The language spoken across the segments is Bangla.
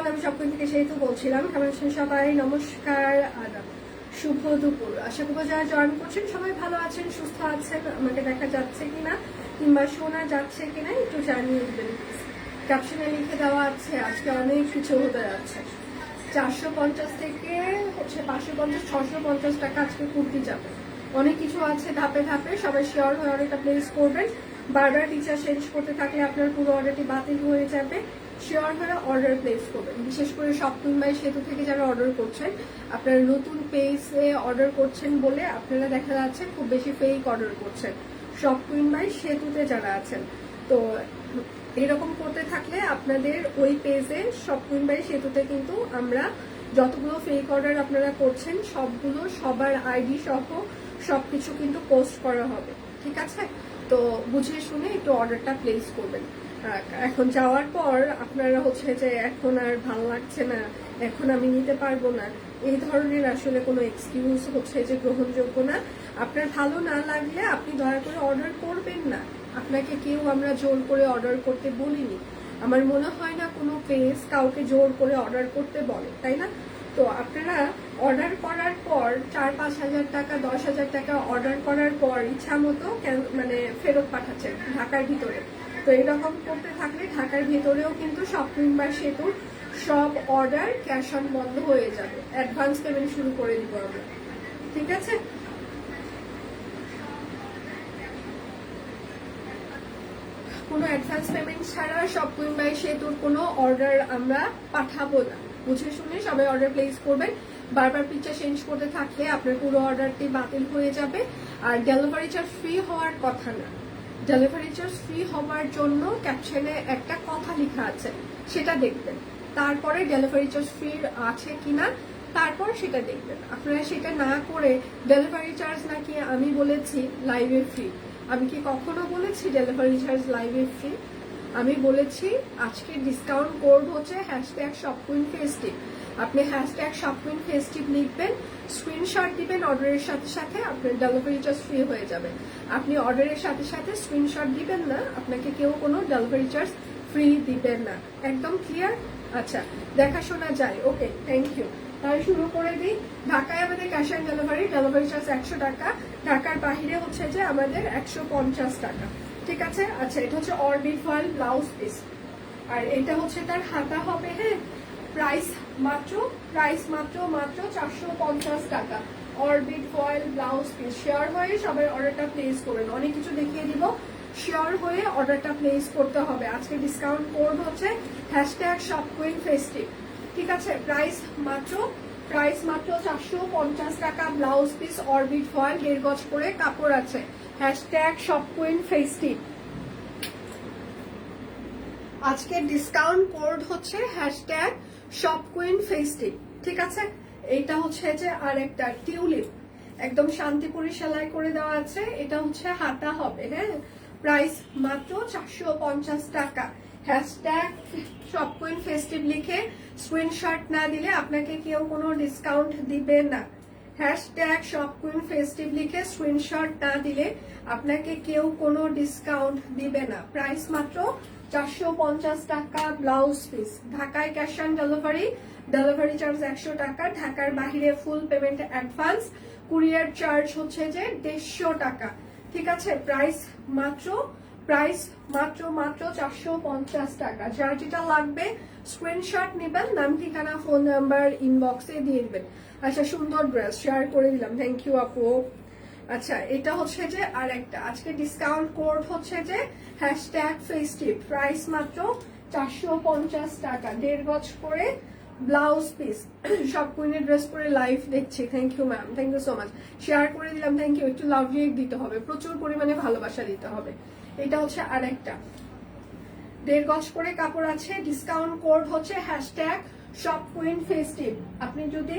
এভরিওয়ান, আমি সবকিছু থেকে সেহেতু বলছিলাম। কেমন আছেন সবাই? নমস্কার, আদাব, শুভ দুপুর। আশা করবো যারা জয়েন করছেন সবাই ভালো আছেন, সুস্থ আছেন। আমাকে দেখা যাচ্ছে কিনা কিংবা শোনা যাচ্ছে কিনা একটু জানিয়ে দেবেন। ক্যাপশনে লিখে দেওয়া আছে আজকে অনেক কিছু হতে যাচ্ছে। 450 থেকে 550, 650 টাকা আজকে কুর্তি যাবে। অনেক কিছু আছে ধাপে ধাপে, সবাই শিওর হয়ে অর্ডারটা প্লেস করবেন। বারবার টিচার চেঞ্জ করতে থাকলে আপনার পুরো অর্ডারটি বাতিল হয়ে যাবে। শিওর হয়ে অর্ডার প্লেস করবেন। বিশেষ করে শপিং বাই সেতু থেকে যারা অর্ডার করছেন, আপনারা নতুন পেজে অর্ডার করছেন বলে আপনারা দেখা যাচ্ছে খুব বেশি ফেক অর্ডার করছেন শপিং বাই সেতুতে যারা আছেন। তো এরকম করতে থাকলে আপনাদের ওই পেজে শপিং বাই সেতুতে কিন্তু আমরা যতগুলো ফেক অর্ডার আপনারা করছেন সবগুলো সবার আইডি সহ সবকিছু কিন্তু পোস্ট করা হবে। ঠিক আছে? তো বুঝে শুনে একটু অর্ডারটা প্লেস করবেন। এখন যাওয়ার পর আপনারা হচ্ছে যে এখন আর ভালো লাগছে না, এখন আমি নিতে পারবো না, এই ধরনের আসলে কোনো এক্সকিউজ হচ্ছে যে গ্রহণযোগ্য না। আপনার ভালো না লাগলে আপনি দয়া করে অর্ডার করবেন না। আপনাকে কেউ আমরা জোর করে অর্ডার করতে বলিনি। আমার মনে হয় না কোনো পেজ কাউকে জোর করে অর্ডার করতে বলে, তাই না? তো আপনারা অর্ডার করার পর 4-5 হাজার টাকা, 10 হাজার টাকা অর্ডার করার পর ইচ্ছা মতো মানে ফেরত পাঠাচ্ছেন ঢাকার ভিতরে। তো এরকম করতে থাকলে ঢাকার ভিতরেও কিন্তু শপিং বা সেতুর সব অর্ডার ক্যাশ অন বন্ধ হয়ে যাবে। অ্যাডভান্স পেমেন্ট শুরু করে দিব আমরা। ঠিক আছে? কোনো অ্যাডভান্স পেমেন্ট ছাড়া শপিং বাই সেতুর কোনো অর্ডার আমরা পাঠাবো না। বুঝে শুনে সবাই অর্ডার প্লেস করবেন। বারবার পিকচার চেঞ্জ করতে থাকলে আপনার পুরো অর্ডারটি বাতিল হয়ে যাবে। আর ডেলিভারি চার্জ ফ্রি হওয়ার কথা না। ডেলিভারি চার্জ ফ্রি হওয়ার জন্য ক্যাপশনে একটা কথা লেখা আছে, সেটা দেখবেন। তারপরে ডেলিভারি চার্জ ফ্রি আছে কিনা তারপর সেটা দেখবেন। আপনারা সেটা না করে ডেলিভারি চার্জ নাকি আমি বলেছি লাইভে ফ্রি। আমি কি কখনো বলেছি ডেলিভারি চার্জ লাইভে ফ্রি? আমি বলেছি আজকে ডিসকাউন্ট কোড হচ্ছে #shopqueenfestive। আপনি #shopqueenfestive লিখবেন, স্ক্রিনশট দিবেন অর্ডারের সাথে সাথে, আপনার ডেলিভারি চার্জ ফ্রি হয়ে যাবে। আপনি অর্ডারের সাথে সাথে স্ক্রিনশট দিবেন না, আপনাকে কেউ কোনো ডেলিভারি চার্জ ফ্রি দিবেন না। একদম ক্লিয়ার? আচ্ছা, দেখাশোনা যায়। ওকে, থ্যাংক ইউ। তাহলে শুরু করে দিই। ঢাকায় আমাদের cash on delivery, delivery charge 100 টাকা। ঢাকার বাহিরে হচ্ছে যে আমাদের 150 টাকা। ঠিক আছে? আচ্ছা, এটা হচ্ছে অরবিট ফয়েল ব্লাউজ পিস, আর এটা হচ্ছে তার হাতা হবে। হ্যাঁ, প্রাইস মাত্র 450 টাকা। Orbit foil blouse piece. Share হয়ে সবাই অর্ডারটা প্লেস করবেন। অনেক কিছু দেখিয়ে দিব, শিওর হয়ে অর্ডারটা প্লেস করতে হবে। আজকে ডিসকাউন্ট কোড হচ্ছে #shopqueenfestive। ঠিক আছে? প্রাইস মাত্র 450 টাকা। ব্লাউজ পিস অরবিট ফয়েল, 1.5 গজ করে কাপড় আছে। #shopqueenfestive। আজকে ডিসকাউন্ট কোড হচ্ছে #shopqueenfestive। ঠিক আছে? এইটা হচ্ছে যে আরেকটা টিউলিপ, একদম শান্তিপুরি সেলাই করে দেওয়া আছে। এটা হচ্ছে হাতা হবে। হ্যাঁ, প্রাইস মাত্র 450 টাকা। #shopqueenfestive লিখে স্ক্রিনশট না দিলে আপনাকে কেউ কোনো ডিসকাউন্ট দিবে না। #shopqueenfestive লিখে স্ক্রিনশট না দিলে আপনাকে কেউ কোনো ডিসকাউন্ট দিবে না। প্রাইস মাত্র 450 টাকা ব্লাউজ পিস। ঢাকায় cash on delivery, delivery charge 100 টাকা। ঢাকার বাহিরে full payment advance, courier charge হচ্ছে যে 150 টাকা। ঠিক আছে? প্রাইস মাত্র 450 টাকা। যার যেটা লাগবে স্ক্রিনশট নেবেন, নাম ঠিকানা ফোন নাম্বার ইনবক্সে দিয়ে দিবেন। আচ্ছা, সুন্দর ড্রেস শেয়ার করে দিলাম, থ্যাংক ইউ আপু। আচ্ছা, এটা হচ্ছে যে আরেকটা আজকে ডিসকাউন্ট কোড হচ্ছে যে #festive। প্রাইস মাত্র 450 টাকা। 1.5 গজ করে ব্লাউজ পিস। সব কুইনের ড্রেস পরে লাইভ দেখছি, thank you ma'am, thank you so much. Share করে দিলাম, থ্যাংক ইউ। একটু লাভ রিয়েক্ট দিতে হবে, প্রচুর পরিমাণে ভালোবাসা দিতে হবে। এটা হচ্ছে আরেকটা 1.5 গজ করে কাপড় আছে। ডিসকাউন্ট কোড হচ্ছে #shopqueenfestive। আপনি যদি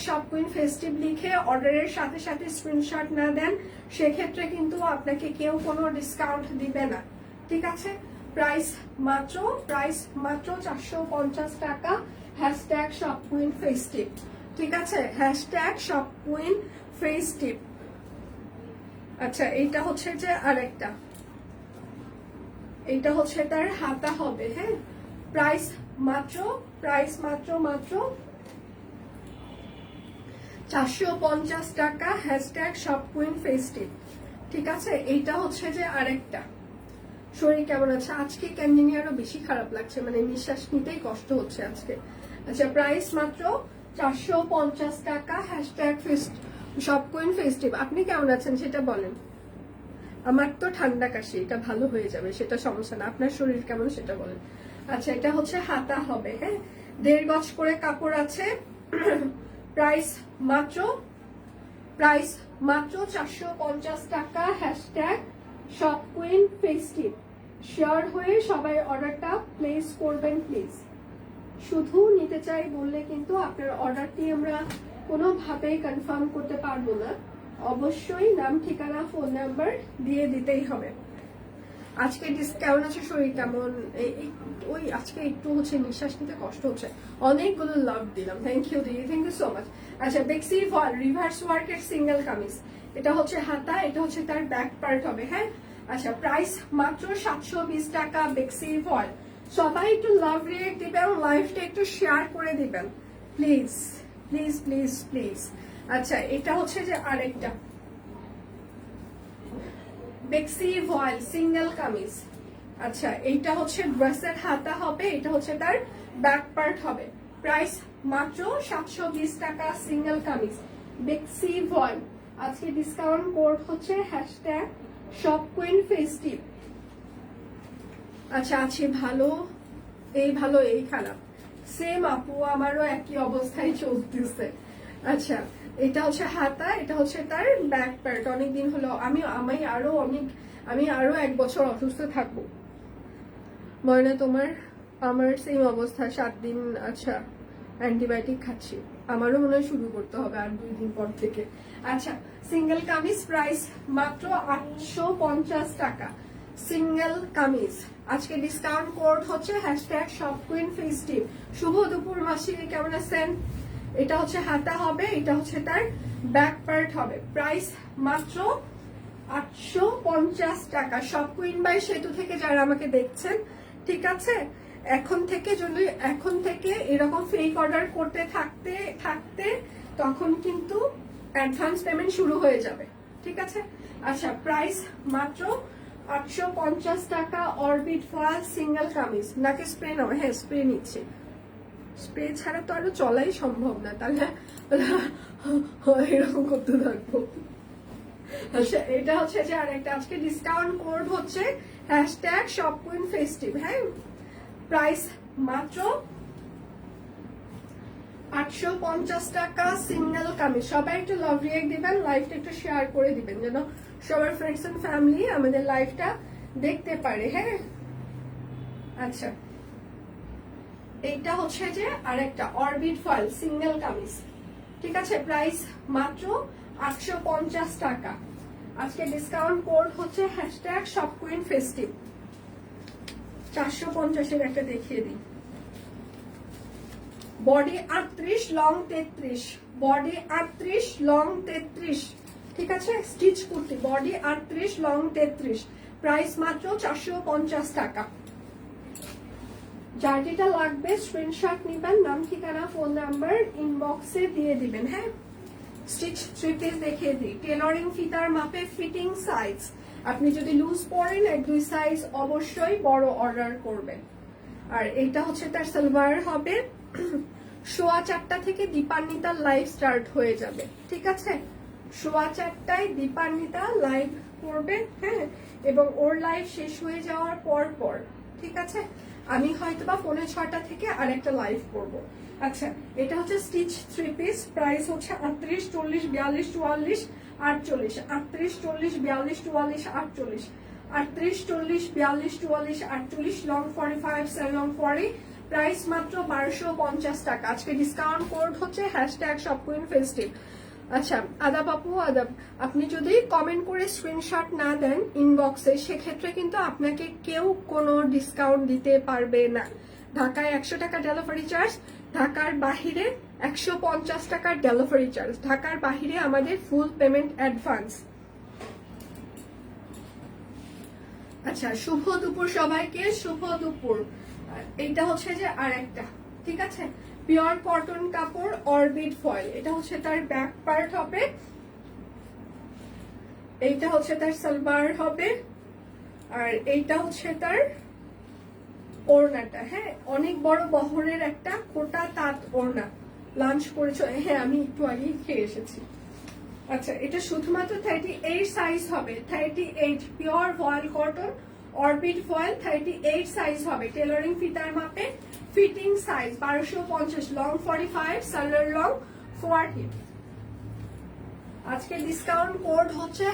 #shopqueenfestive লিখে অর্ডারের সাথে সাথে স্ক্রিনশট না দেন, সেক্ষেত্রে কিন্তু আপনাকে কেউ কোনো ডিসকাউন্ট দিবে না। ঠিক আছে? প্রাইস মাত্র 450 টাকা। #shopqueenfestive। ঠিক আছে? #shopqueenfestive। আচ্ছা, এইটা হচ্ছে যে আরেকটা, এইটা হচ্ছে তার হাতা হবে। হ্যাঁ, প্রাইস মাত্র প্রাইস মাত্র মাত্র 450 টাকা, হ্যাশট্যাগ শপ কুইন ফেস্টিভ। ঠিক আছে, এইটা হচ্ছে যে আরেকটা। শরীর কেমন আছে? আজকে কেন জানি আরো বেশি খারাপ লাগছে, মানে নিঃশ্বাস নিতেই কষ্ট হচ্ছে আজকে। আচ্ছা, প্রাইস মাত্র 450 টাকা, হ্যাশট্যাগ শপ কুইন ফেস্টিভ। আপনি কেমন আছেন সেটা বলেন। আমার তো ঠান্ডা কাশি, এটা ভালো হয়ে যাবে, সেটা সমস্যা না। আপনার শরীর কেমন সেটা বলেন। আচ্ছা, এটা হচ্ছে হাতা হবে, হ্যাঁ, 1.5 গজ করে কাপড় আছে। প্রাইস মাত্র 450 টাকা, hashtag shop queen festive. Share হয়ে সবাই অর্ডারটা প্লেস করবেন প্লিজ। শুধু নিতে চাই বললে কিন্তু আপনার অর্ডারটি আমরা কোনোভাবেই কনফার্ম করতে পারবো না, অবশ্যই নাম, ঠিকানা, ফোন নাম্বার দিয়ে দিতেই হবে। আজকে কেমন আছে, শরীর কেমন? ওই আজকে একটু হচ্ছে নিঃশ্বাস নিতে কষ্ট হচ্ছে। অনেকগুলো লাভ দিলাম, থ্যাংক ইউ দিদি, থ্যাংক ইউ সো মাচ। আচ্ছা, বেক্সি ভল রিভার্স ওয়ার্কের সিঙ্গেল কামিজ, এটা হচ্ছে হাতা, এটা হচ্ছে তার ব্যাক পার্ট হবে, হ্যাঁ। আচ্ছা, প্রাইস মাত্র 720 টাকা, বেক্সি ভল। সবাই একটু লাভ রিয়েক্ট দিবেন, লাইভটা একটু শেয়ার করে দিবেন প্লিজ প্লিজ প্লিজ প্লিজ। আচ্ছা, এটা হচ্ছে যে আরেকটা বেক্সি ভয়েল সিঙ্গেল কামিজ। আচ্ছা, এইটা হচ্ছে ড্রেসের হাতা হবে, এটা হচ্ছে তার ব্যাক পার্ট হবে। প্রাইস মাত্র 720 টাকা, সিঙ্গেল কামিজ, বেক্সি ভয়েল। আজকে ডিসকাউন্ট কোড হচ্ছে হ্যাশট্যাগ শপ কুইন ফেস্টিভ। আচ্ছা, আছে ভালো, এই ভালো এই খারাপ, সেম আপু, আমারও একই অবস্থায় চলতেছে। আচ্ছা, এটা হচ্ছে হাতা, এটা হচ্ছে তার ব্যাক পার্ট। অনেকদিন হলো আমি আরো 1 বছর অসুস্থ থাকবো। ময়না তোমার? আমার সেম অবস্থা, 7 দিন। আচ্ছা, অ্যান্টিবায়োটিক খাচ্ছি, আমারও মনে হয় শুরু করতে হবে আর 2 দিন পর থেকে। আচ্ছা, সিঙ্গেল কামিজ, প্রাইস মাত্র 850 টাকা, সিঙ্গেল কামিজ। আজকে ডিসকাউন্ট কোড হচ্ছে হ্যাশট্যাগ শপ কুইন ফেস্টিভ। শুভ দুপুর মাসি, কেমন আছেন? এটা হচ্ছে হাতা হবে, এটা হচ্ছে তার ব্যাক পার্ট হবে। প্রাইস মাত্র 850 টাকা। শপ কুইন বাই সেতু থেকে যারা আমাকে দেখছেন, ঠিক আছে, এখন থেকে এরকম ফেক অর্ডার করতে থাকতে তখন কিন্তু অ্যাডভান্স পেমেন্ট শুরু হয়ে যাবে, ঠিক আছে। আচ্ছা, প্রাইস মাত্র 850 টাকা, অরবিট ফয়েল সিঙ্গেল কামিজ। নাকি স্প্রে নাও? হ্যাঁ, স্প্রে নিচ্ছি, স্প্রে ছাড়া তো আরো চলাই সম্ভব না, তাহলে এরকম করতে থাকবো। আচ্ছা, এটা হচ্ছে যে আরেকটা, আজকে ডিসকাউন্ট কোড হচ্ছে হ্যাশট্যাগ শপ কুইন ফেস্টিভ, হ্যাঁ। প্রাইস মাত্র 850 টাকা, সিঙ্গেল কামিজ। সবাই একটু লাভ রিয়েক্ট দিবেন, লাইভটা একটু শেয়ার করে দিবেন যেন সবার ফ্রেন্ডস এন্ড ফ্যামিলি আমাদের লাইভটা দেখতে পারে, হ্যাঁ। আচ্ছা, এইটা হচ্ছে যে আরেকটা অরবিট ফয়েল সিঙ্গেল কামিজ, ঠিক আছে। প্রাইস মাত্র 850 টাকা। আজকে ডিসকাউন্ট কোড হচ্ছে হ্যাশট্যাগ শপ কুইন ফেস্টিভ। 450-এর একটা দেখিয়ে দিই। বডি 38, লং 33, বডি 38, লং 33, ঠিক আছে। Stitch kurti, body 38, long 33, price মাত্র 450 টাকা। যার যেটা লাগবে স্ক্রিনশট নিবেন, নাম, ঠিকানা, ফোন নাম্বার ইনবক্সে দিয়ে দিবেন, হ্যাঁ। স্টিচ 3 পিস দেখিয়ে দিই। টেলরিং ফিতার মাপে ফিটিং সাইজ, আপনি যদি লুজ পরেন 1-2 সাইজ অবশ্যই বড় অর্ডার করবেন। আর এটা হচ্ছে তার সালোয়ার হবে। 4:15 থেকে দীপান্বিতা লাইভ স্টার্ট হয়ে যাবে, ঠিক আছে। 4:15টায় দীপান্বিতা লাইভ করবে, হ্যাঁ, এবং ওর লাইভ শেষ হয়ে যাওয়ার পর, ঠিক আছে, আমি হয়তোবা 5:45 থেকে আরেকটা লাইভ করব। আচ্ছা, এটা হচ্ছে স্টিচ 3 পিস, প্রাইস হচ্ছে 38, 40, 42, 44, 48, 38, 40, 42, 44, 48, 38, 40, 42, 44, 48, লং 45, সেল লং 40, প্রাইস মাত্র 1250 টাকা। আজকে ডিসকাউন্ট কোড হচ্ছে হ্যাশট্যাগ শপ কুইন ফেস্টিভ। আচ্ছা, আদাব আপু, আদাব। আপনি যদি কমেন্ট করে স্ক্রিনশট না দেন ইনবক্সে, সেক্ষেত্রে কিন্তু আপনাকে কেউ কোনো ডিসকাউন্ট দিতে পারবে না। ঢাকায় 100 টাকা ডেলিভারি চার্জ, ঢাকার বাহিরে 150 টাকার ডেলিভারি চার্জ, ঢাকার বাহিরে আমাদের ফুল পেমেন্ট অ্যাডভান্স। আচ্ছা, শুভ দুপুর সবাইকে, শুভ দুপুর। এইটা হচ্ছে যে আরেকটা ঠিক আছে, পিওর কটন কাপড় অরবিট ফয়েল। এটা হচ্ছে তার ব্যাক পার্ট হবে, এইটা হচ্ছে তার সালোয়ার হবে, আর এইটা হচ্ছে তার ওড়নাটা। হ্যাঁ, অনেক বড় বহরের একটা কোটা তাঁত ওড়না। লাঞ্চ করেছো? হ্যাঁ, আমি একটু আগেই খেয়ে এসেছি। আচ্ছা, এটা শুধুমাত্র 38 সাইজ হবে, 38 পিওর ভয়েল কটন অরবিট ফয়েল, 38 সাইজ হবে, টেলারিং ফিতার মাপে, fitting size 1250, long 45, salwar long 40। আজকে ডিসকাউন্ট কোড হচ্ছে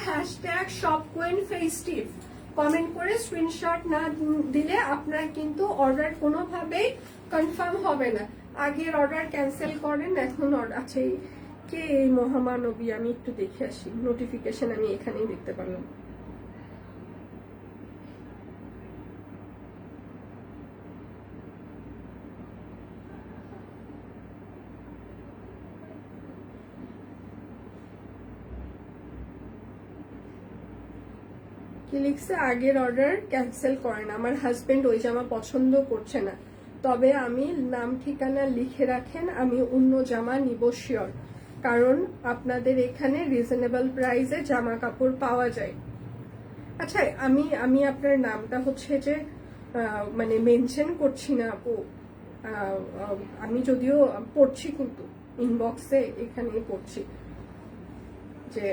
#shopqueenfestive। কমেন্ট করে স্ক্রিনশট না দিলে আপনার কিন্তু অর্ডার কোনোভাবেই কনফার্ম হবে না। আগের অর্ডার ক্যান্সেল করেন, এখন আছে কে এই মহামানবী? আমি একটু দেখে আসি, নোটিফিকেশন আমি এখানেই দেখতে পারলাম। কি লিখছে? আগের অর্ডার ক্যান্সেল করেন, আমার হাজবেন্ড ওই জামা পছন্দ করছে না, তবে আমি নাম ঠিকানা লিখে রাখেন, আমি অন্য জামা নিব শিওর, কারণ আপনাদের এখানে রিজনেবল প্রাইসে জামা কাপড় পাওয়া যায়। আচ্ছা, আমি আপনার নামটা হচ্ছে যে মানে মেনশন করছি না আপু, আমি যদিও পড়ছি কিন্তু ইনবক্সে এখানেই পড়ছি যে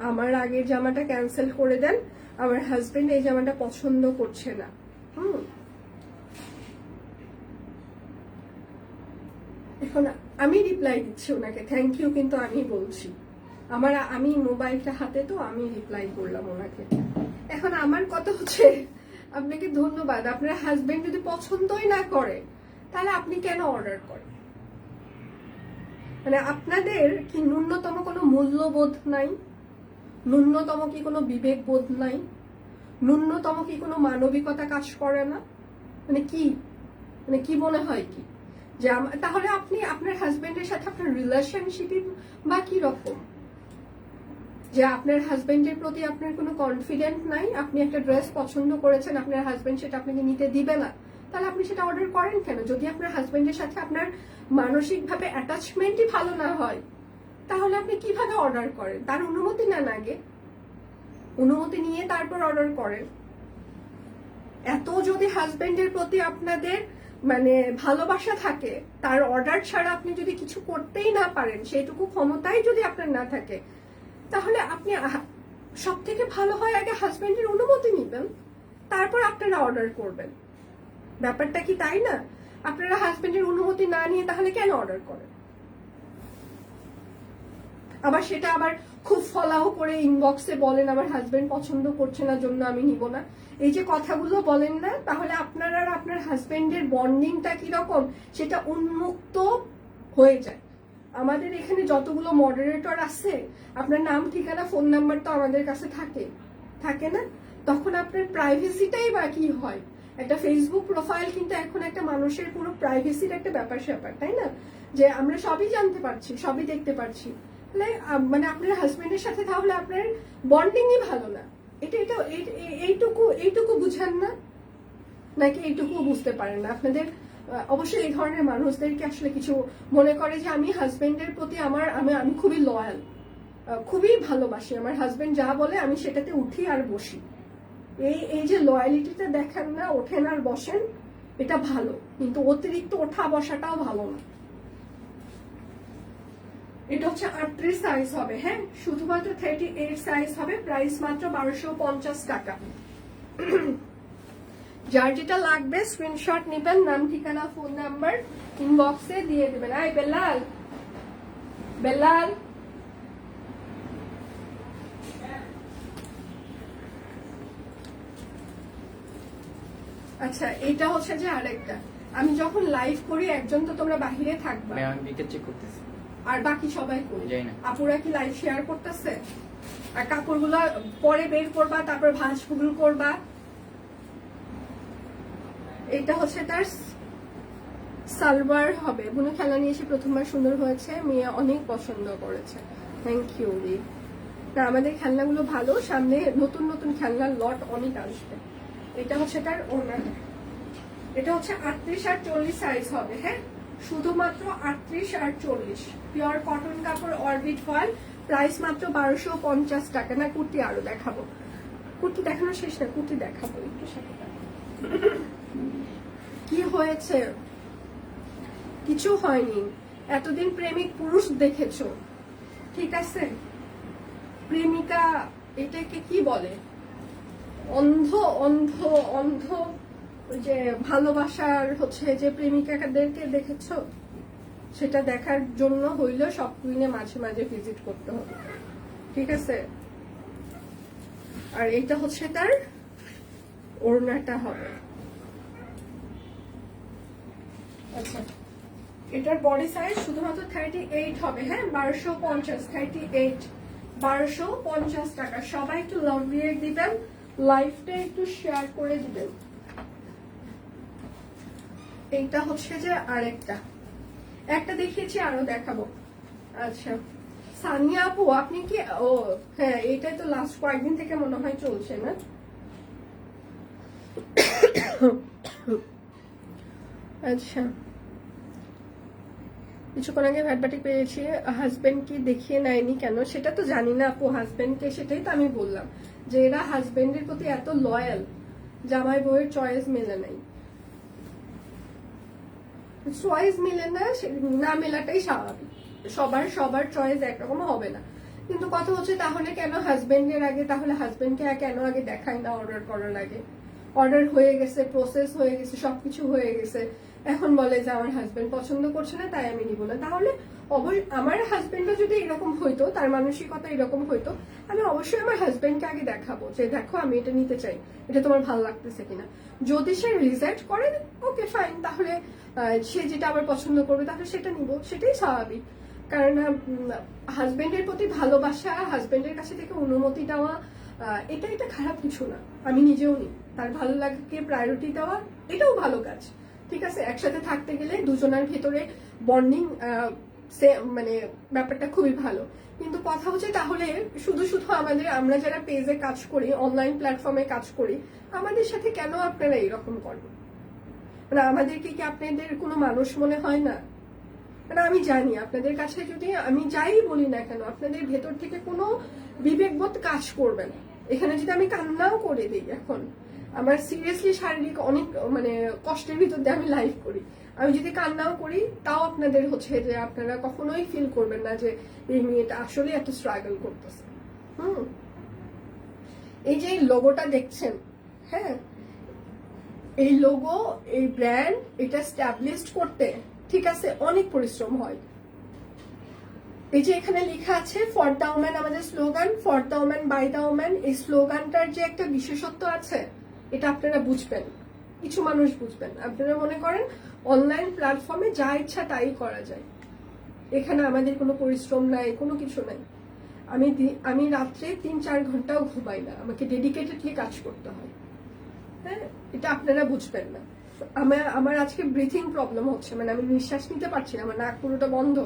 আমার আগের জামাটা ক্যান্সেল করে দেন, আমার হাজবেন্ড এই জামাটা পছন্দ করছে না। এখন আমি রিপ্লাই দিচ্ছি ওনাকে, থ্যাংক ইউ, কিন্তু আমি বলছি আমি মোবাইলটা হাতে, তো আমি রিপ্লাই করলাম ওনাকে। এখন আমার কথা হচ্ছে, আপনাকে ধন্যবাদ, আপনার হাজবেন্ড যদি পছন্দই না করে তাহলে আপনি কেন অর্ডার করেন? মানে আপনাদের কি ন্যূনতম কোনো মূল্যবোধ নাই? ন্যূনতম কি কোনো বিবেক বোধ নাই? ন্যূনতম কি কোনো মানবিকতা কাজ করে না? মানে কি মনে হয় কি যে তাহলে আপনি আপনার হাজবেন্ডের সাথে আপনার রিলেশনশিপই বা কি রকম? যে আপনার হাজবেন্ডের প্রতি আপনার কোনো কনফিডেন্ট নাই, আপনি একটা ড্রেস পছন্দ করেছেন, আপনার হাজবেন্ড সেটা আপনাকে নিতে দিবে না, তাহলে আপনি সেটা অর্ডার করেন কেন? যদি আপনার হাজবেন্ডের সাথে আপনার মানসিকভাবে অ্যাটাচমেন্টই ভালো না হয়, তাহলে আপনি কিভাবে অর্ডার করেন? তার অনুমতি নেন আগে, অনুমতি নিয়ে তারপর অর্ডার করেন। এত যদি হাজবেন্ডের প্রতি আপনাদের মানে ভালোবাসা থাকে, তার অর্ডার ছাড়া আপনি যদি কিছু করতেই না পারেন, সেইটুকু ক্ষমতাই যদি আপনার না থাকে, তাহলে আপনি সব থেকে ভালো হয় আগে হাজবেন্ডের অনুমতি নিবেন, তারপর আপনারা অর্ডার করবেন। ব্যাপারটা কি তাই না? আপনারা হাজবেন্ডের অনুমতি না নিয়ে তাহলে কেন অর্ডার করেন? আবার সেটা আবার খুব ফলাও করে ইনবক্সে বলেন আমার হাজবেন্ড পছন্দ করছে না জন্য আমি নিব না। এই যে কথাগুলো বলেন না, তাহলে আপনার আর আপনার হাজবেন্ডের বন্ডিংটা কিরকম সেটা উন্মুক্ত হয়ে যায়। আমাদের এখানে যতগুলো মডারেটর আছে, আপনার নাম ঠিকানা ফোন নাম্বার তো আমাদের কাছে থাকে না? তখন আপনার প্রাইভেসিটাই বা কি হয়? একটা ফেসবুক প্রোফাইল কিন্তু এখন একটা মানুষের পুরো প্রাইভেসির একটা ব্যাপার, তাই না? যে আমরা সবই জানতে পারছি, সবই দেখতে পারছি। তাহলে মানে আপনার হাজবেন্ডের সাথে তাহলে আপনার বন্ডিংই ভালো না, এইটুকু বুঝেন না, নাকি এইটুকু বুঝতে পারেন না? আপনাদের অবশ্যই এই ধরনের মানুষদেরকে আসলে কিছু মনে করে যে আমি হাজবেন্ডের প্রতি আমি খুবই লয়াল, খুবই ভালোবাসি, আমার হাজবেন্ড যা বলে আমি সেটাতে উঠি আর বসি। এই যে লয়ালিটিটা দেখেন না, ওঠেন আর বসেন, এটা ভালো, কিন্তু অতিরিক্ত ওঠা বসাটাও ভালো না। এটা হচ্ছে 38 সাইজ হবে। হ্যাঁ, শুধুমাত্র 38 সাইজ হবে, প্রাইস মাত্র 1250 টাকা। যার যেটা লাগবে স্ক্রিনশট নেবেন, নাম ঠিকানা ফোন নাম্বার ইনবক্সে দিয়ে দেবেন। আই বেলাল আচ্ছা, এটা হচ্ছে যে আরেকটা, আমি যখন লাইভ করি একজন তো তোমরা বাহিরে থাকবা, আমি চেক করতেছি, আর বাকি সবাই করি। আপুরা কি লাইভ শেয়ার করতেছে? আর কাপড়গুলো পরে বের করবা, তারপর ভাঁজ ফুল করবা। এটা হচ্ছে তার সালোয়ার হবে। বোনের খেলা নিয়ে এসে প্রথমবার সুন্দর হয়েছে, মেয়ে অনেক পছন্দ করেছে, থ্যাংক ইউ। না, আমাদের খেলনাগুলো ভালো, সামনে নতুন নতুন খেলনার লট অনেক আসবে। এটা হচ্ছে তার ওনার এটা হচ্ছে 38 আর 40 সাইজ হবে। হ্যাঁ, শুধুমাত্র 38 আর 40, পিওর কটন কাপড়, অরবিট ফয়েল, প্রাইস মাত্র 1250 টাকা। না কুর্তি আরো দেখাবো, কুর্তি দেখানো শেষ না, কুর্তি দেখাবো একটু সাথে। কি হয়েছে? কিছু হয়নি। এতদিন প্রেমিক পুরুষ দেখেছো, ঠিক আছে? প্রেমিকা এটাকে কি বলে? অন্ধ অন্ধ অন্ধ যে ভালোবাসার হচ্ছে যে প্রেমিকাদেরকে দেখেছো, সেটা দেখার জন্য হইলো সব কুইনে মাঝে মাঝে ভিজিট করতে হবে, ঠিক আছে? আর এটা হচ্ছে তার ওড়নাটা হবে। আচ্ছা, এটার বডি সাইজ শুধুমাত্র 38 হবে। হ্যাঁ, 1250, 38, 1250 টাকা। সবাই একটু লাভ দিয়ে দিবেন, লাইভটা একটু শেয়ার করে দিবেন। এইটা হচ্ছে যে আরেকটা, একটা দেখিয়েছি, আরো দেখাবো। আচ্ছা সানিয়া আপু, আপনি কি, ও হ্যাঁ, এইটাই তো লাস্ট কয়েকদিন থেকে মনে হয় চলছে না? আচ্ছা, কিছুক্ষণ আগে ভ্যাটবাটি পেয়েছি, হাজবেন্ড কি দেখিয়ে নেয়নি কেন সেটা তো জানি না আপু। হাজবেন্ডকে, সেটাই তো আমি বললাম যে এরা হাজবেন্ডের প্রতি এত লয়াল, জামাই বউয়ের চয়েস মেলে নাই। চয়েস মিলে না, না মেলাটাই স্বাভাবিক। সবার চয়েস একরকম হবে না, কিন্তু কথা হচ্ছে তাহলে কেন হাজবেন্ডের আগে, তাহলে হাজবেন্ডকে কেন আগে দেখায় না অর্ডার করার আগে? অর্ডার হয়ে গেছে, প্রসেস হয়ে গেছে, সবকিছু হয়ে গেছে, এখন বলে যে আমার হাজবেন্ড পছন্দ করছে না তাই আমি নিব না। তাহলে আমার হাজবেন্ডও যদি এরকম হইতো, তার মানসিকতা এরকম হইতো, আমি অবশ্যই আমার হাজবেন্ডকে আগে দেখাবো যে দেখো আমি এটা নিতে চাই, এটা তোমার ভালো লাগতেছে কিনা। যদি সে রিজেক্ট করে, ওকে ফাইন, তাহলে সে যেটা আবার পছন্দ করবে তাহলে সেটা নিব, সেটাই স্বাভাবিক। কারণ হাজবেন্ডের প্রতি ভালোবাসা, হাজবেন্ডের কাছে থেকে অনুমতি দেওয়া, এটা খারাপ কিছু না। আমি নিজেও নিই, তার ভালো লাগাকে প্রায়োরিটি দেওয়া, এটাও ভালো কাজ, ঠিক আছে? একসাথে থাকতে গেলে দুজনের ভেতরে বন্ডিং, মানে ব্যাপারটা খুবই ভালো। কিন্তু কথা হচ্ছে তাহলে শুধু আমরা যারা পেজে কাজ করি, অনলাইন প্ল্যাটফর্মে কাজ করি, আমাদের সাথে কেন আপনারা এরকম করেন? মানে আমাদেরকে কি আপনাদের কোনো মানুষ মনে হয় না? মানে আমি জানি আপনাদের কাছে যদি আমি যাই বলি না কেন, আপনাদের ভেতর থেকে কোনো বিবেকবোধ কাজ করবে না। এখানে যদি আমি কান্নাও করে দিই, এখন আমার সিরিয়াসলি শারীরিক অনেক মানে কষ্টের ভিতর দিয়ে আমি লাইভ করি, আমি যদি কান্নাও করি তাও আপনাদের হচ্ছে যে আপনারা কখনোই ফিল করবেন না যে এই মেয়েটা আসলে এত স্ট্রাগল করতেছে। এই যে লোগোটা দেখছেন, হ্যাঁ, এই লোগো, এই ব্র্যান্ড, এটা স্ট্যাবলিশড করতে, ঠিক আছে, অনেক পরিশ্রম হয়। এই যে এখানে লেখা আছে ফর দ্য ওম্যান, আমাদের slogan for the woman by the woman, এই স্লোগানটার যে একটা বিশেষত্ব আছে, এটা আপনারা বুঝবেন, কিছু মানুষ বুঝবেন। আপনারা মনে করেন অনলাইন প্ল্যাটফর্মে যা ইচ্ছা তাই করা যায়, এখানে আমাদের কোনো পরিশ্রম নাই, কোনো কিছু নাই। আমি রাত্রে 3-4 ঘন্টাও ঘুমাই না, আমাকে ডেডিকেটেডলি কাজ করতে হয়। হ্যাঁ, এটা আপনারা বুঝবেন না। আমার আজকে ব্রিথিং প্রবলেম হচ্ছে, মানে আমি নিঃশ্বাস নিতে পারছি না, আমার নাক পুরোটা বন্ধ।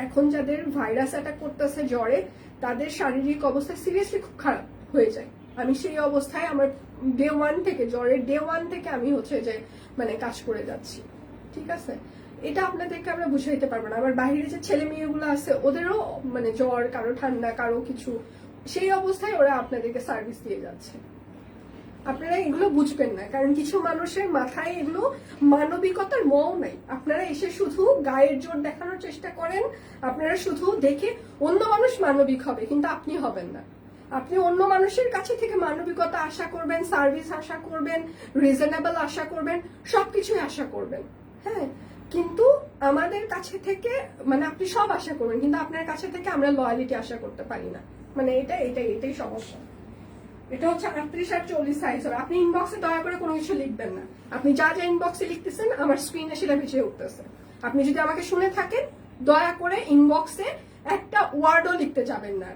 এখন যাদের ভাইরাস অ্যাটাক করতেছে জ্বরে, তাদের শারীরিক অবস্থা সিরিয়াসলি খুব খারাপ হয়ে যায়। আমি সেই অবস্থায় আমার ডে 1 থেকে, জ্বরের ডে 1 থেকে আমি হচ্ছে যে মানে কাজ করে যাচ্ছি, ঠিক আছে? এটা আপনাদেরকে আমরা বুঝাইতে পারবো না। আমার বাইরে যে ছেলে মেয়েগুলো আছে, ওদেরও মানে জ্বর, কারো ঠান্ডা, কারো কিছু, সেই অবস্থায় ওরা আপনাদেরকে সার্ভিস দিয়ে যাচ্ছে। আপনারা এগুলো বুঝবেন না, কারণ কিছু মানুষের মাথায় এগুলো মানবিকতার মও নাই। আপনারা এসে শুধু গায়ের জোর দেখানোর চেষ্টা করেন, আপনারা শুধু দেখে অন্য মানুষ মানবিক হবে, কিন্তু আপনি হবেন না। আপনি অন্য মানুষের কাছে থেকে মানবিকতা আশা করবেন, সার্ভিস আশা করবেন, রিজনেবল আশা করবেন, সবকিছুই আশা করবেন, হ্যাঁ, কিন্তু আমাদের কাছে থেকে মানে আপনি সব আশা করবেন, কিন্তু আপনার কাছে থেকে আমরা লয়ালিটি আশা করতে পারি না। মানে এটাই সমস্যা। এটা হচ্ছে 38 আর 40 সাইজ হবে। আপনি ইনবক্সে দয়া করে কোনো কিছু লিখবেন না। আপনি যা ইনবক্সে লিখতেছেন আমার স্ক্রিনে সেটা ভেসে উঠতেছে। আপনি যদি আমাকে শুনে থাকেন, দয়া করে ইনবক্সে একটা ওয়ার্ডও লিখতে যাবেন না,